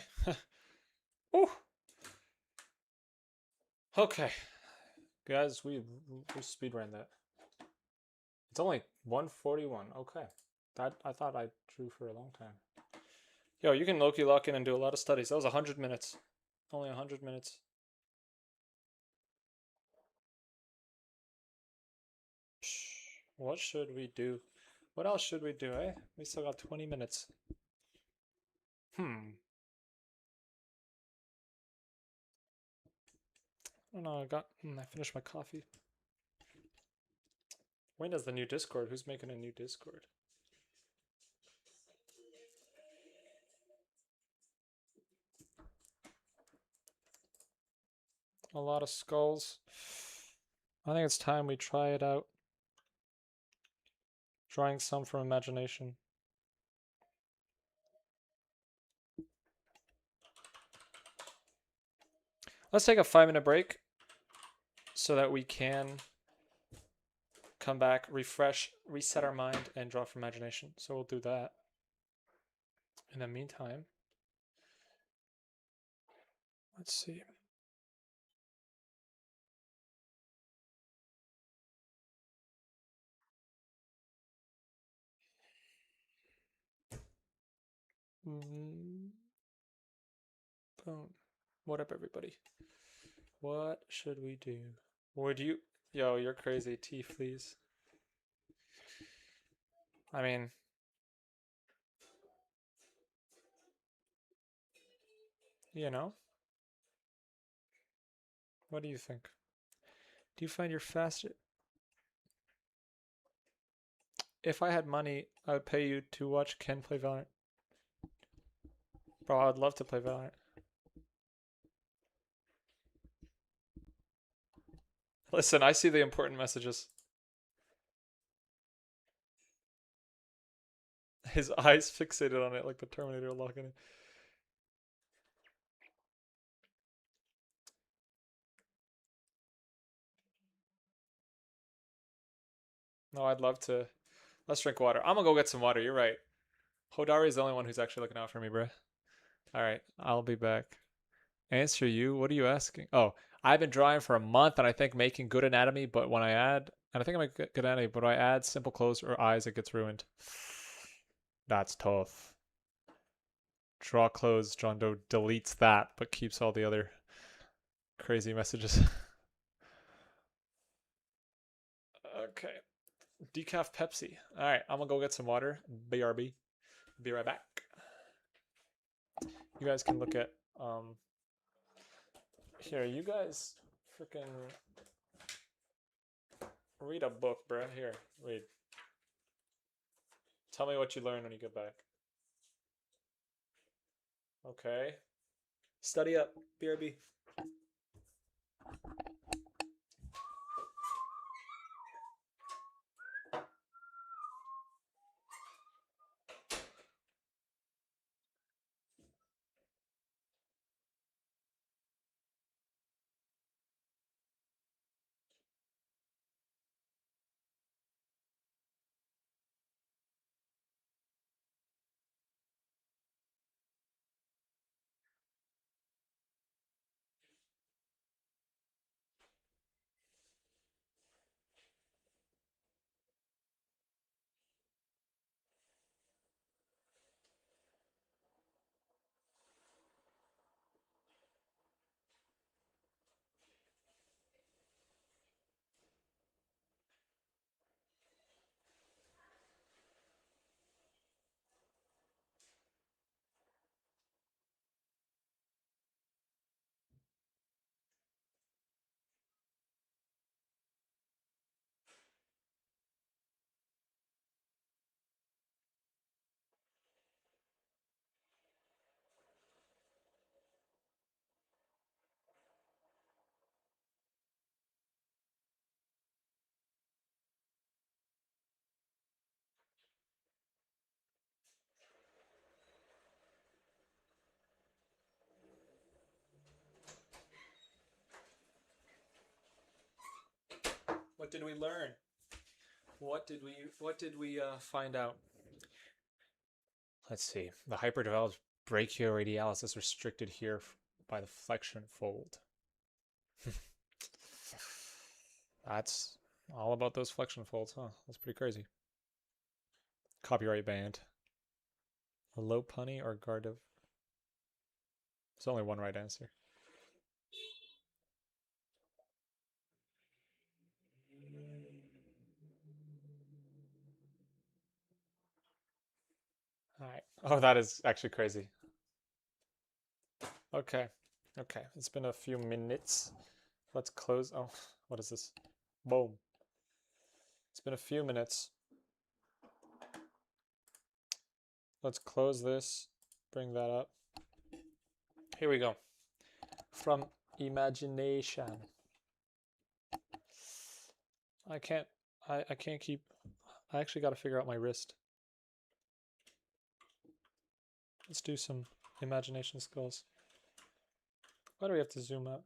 Woo. Okay. Guys, we speed ran that. It's only 1:41. Okay. That I thought I drew for a long time. Yo, you can Loki lock in and do a lot of studies. That was 100 minutes. Only 100 minutes. What should we do? What else should we do, eh? We still got 20 minutes. Oh no, I finished my coffee. When does the new Discord? Who's making a new Discord? A lot of skulls. I think it's time we try it out. Drawing some from imagination. Let's take a 5-minute break so that we can come back, refresh, reset our mind, and draw from imagination. So we'll do that. In the meantime, let's see. Boom. What up, everybody? What should we do? Would you? Yo, you're crazy. T, please. I mean, you know, what do you think? Do you find you're faster? If I had money, I would pay you to watch Ken play Valorant. Bro, I would love to play Valorant. Listen, I see the important messages. His eyes fixated on it like the Terminator locking it. No, I'd love to. Let's drink water. I'm gonna go get some water. You're right. Hodari is the only one who's actually looking out for me, bro. All right, I'll be back. Answer you? What are you asking? Oh, I've been drawing for a month and I think making good anatomy, but when I add, and I think I make good anatomy, but when I add simple clothes or eyes, it gets ruined. That's tough. Draw clothes, John Doe deletes that, but keeps all the other crazy messages. Okay. Decaf Pepsi. All right, I'm gonna go get some water. BRB. Be right back. You guys can look at here. You guys freaking read a book, bro. Here, read. Tell me what you learned when you get back. Okay. Study up. BRB. What did we learn? What did we find out? Let's see. The hyperdeveloped Brachioradialis is restricted here by the flexion fold. That's all about those flexion folds, huh? That's pretty crazy. Copyright banned. A low punny or Gardev? There's only one right answer. Alright. Oh, that is actually crazy. Okay. Okay. It's been a few minutes. Let's close. Oh, what is this? Boom. It's been a few minutes. Let's close this. Bring that up. Here we go. From imagination. I can't keep. I actually got to figure out my wrist. Let's do some imagination skills. Why do we have to zoom out?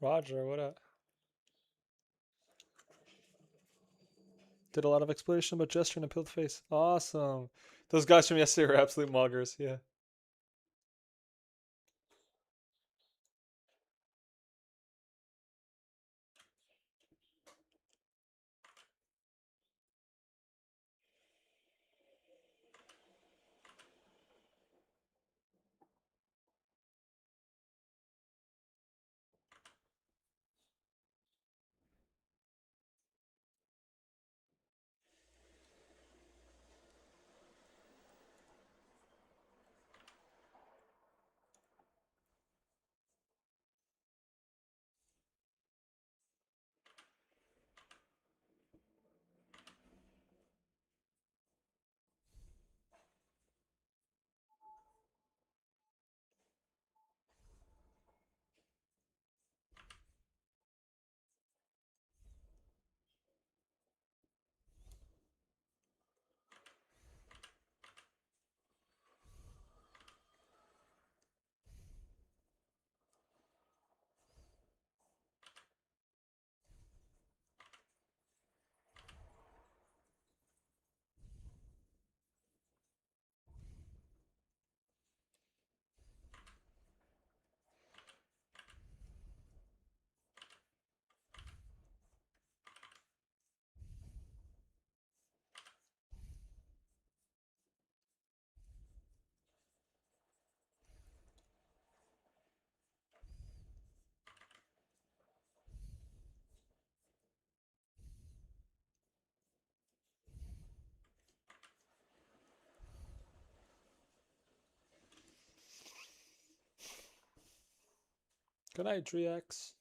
Roger, what up? Did a lot of exploration about gesture and appeal to face. Awesome. Those guys from yesterday were absolute muggers. Yeah. Good night, Driex.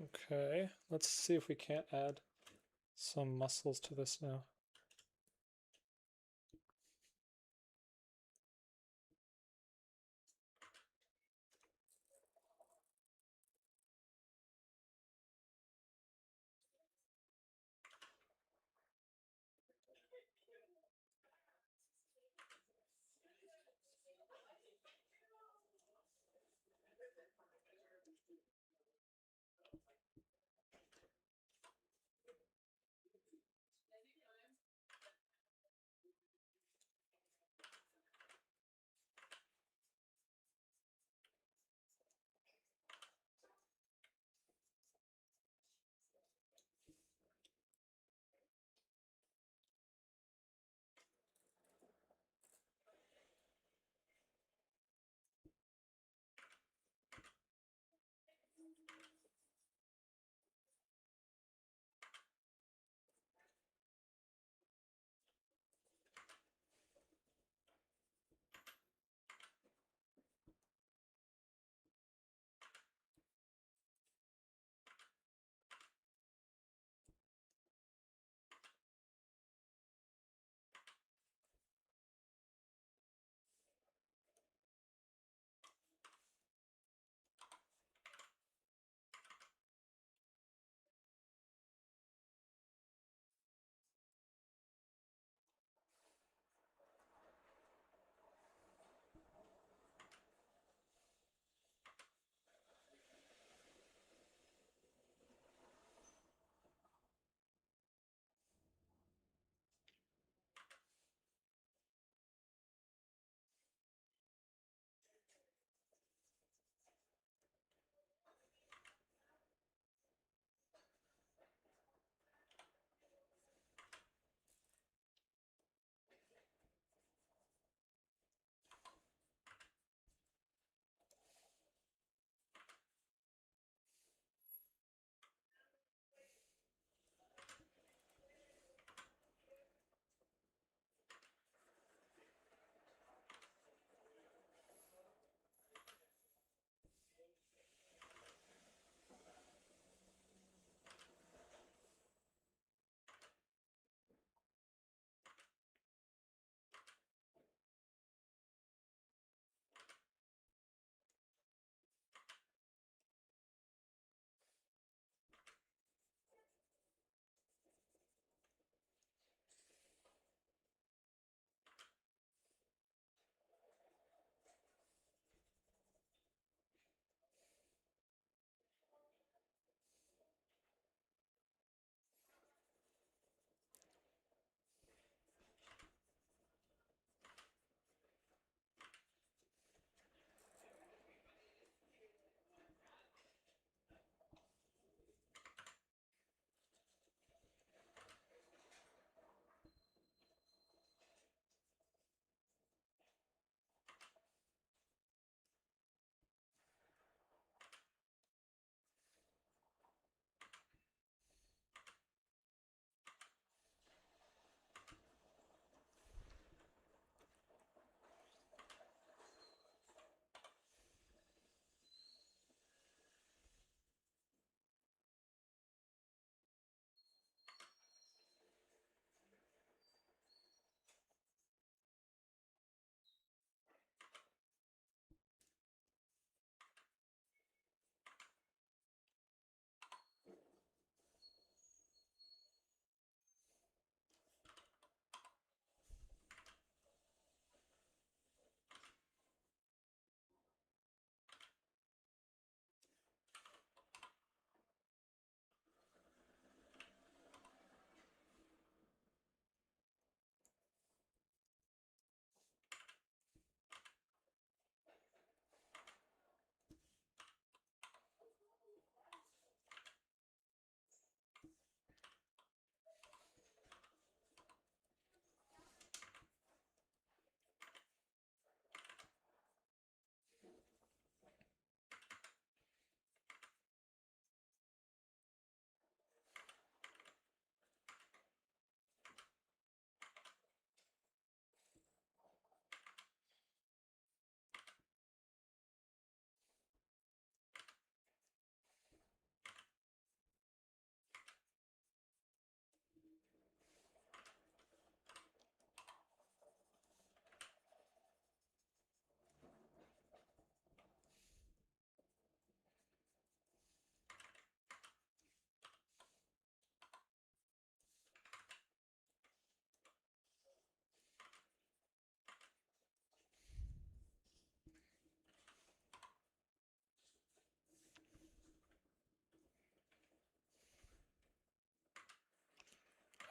Okay, let's see if we can't add some muscles to this now.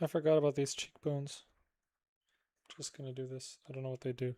I forgot about these cheekbones. Just gonna do this. I don't know what they do.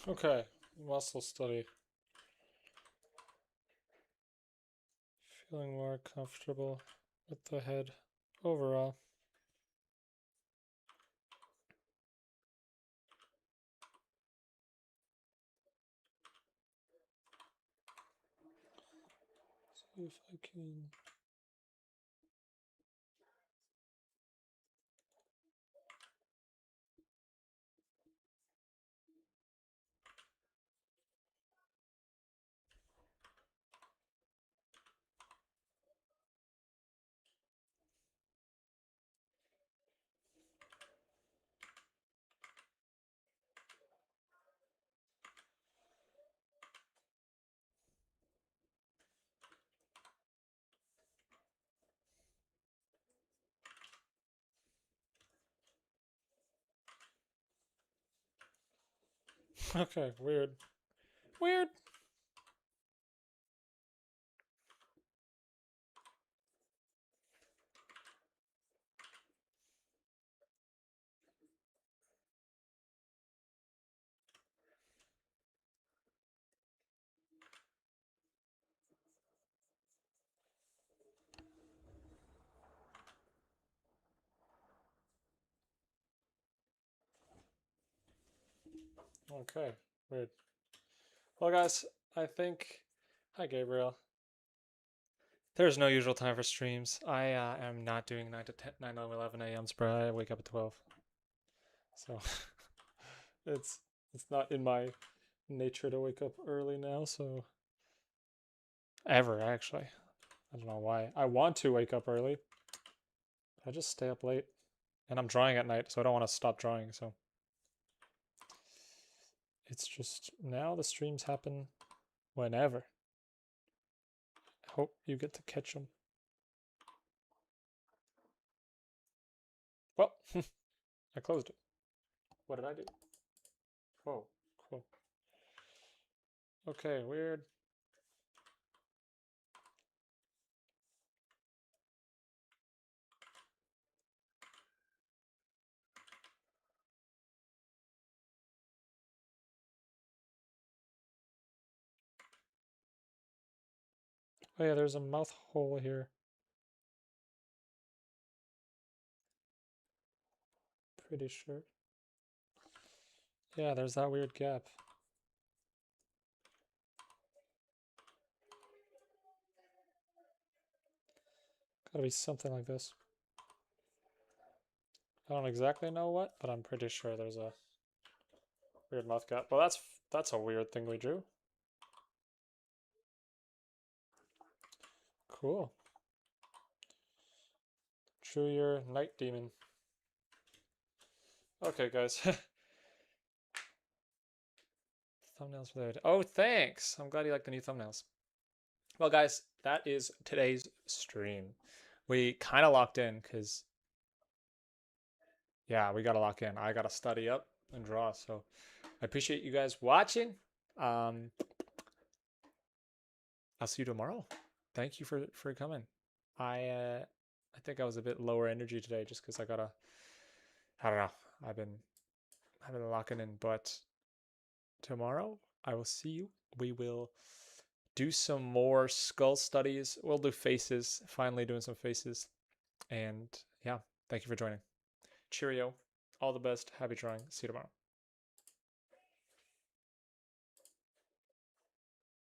Okay, muscle study. Feeling more comfortable with the head overall. See if I can. Okay, weird. Weird. Okay, weird. Well, guys, I think. Hi, Gabriel. There's no usual time for streams. I am not doing 9 to 10, 9 to 11 a.m.s, bro. I wake up at 12. So it's it's not in my nature to wake up early now, so ever actually. I don't know why. I want to wake up early. I just stay up late. And I'm drawing at night, so I don't want to stop drawing, so it's just now the streams happen whenever. I hope you get to catch them. Well, I closed it. What did I do? Whoa, cool. Okay, weird. Oh yeah, there's a mouth hole here. Pretty sure. Yeah, there's that weird gap. Gotta be something like this. I don't exactly know what, but I'm pretty sure there's a weird mouth gap. Well, that's a weird thing we drew. Cool. Drew your night demon. Okay, guys. Thumbnails for the Oh, thanks. I'm glad you like the new thumbnails. Well, guys, that is today's stream. We kind of locked in because, yeah, we got to lock in. I got to study up and draw. So I appreciate you guys watching. I'll see you tomorrow. Thank you for coming. I think I was a bit lower energy today just because I don't know. I've been locking in, but tomorrow I will see you. We will do some more skull studies. We'll do faces. Finally doing some faces. And yeah, thank you for joining. Cheerio. All the best. Happy drawing. See you tomorrow.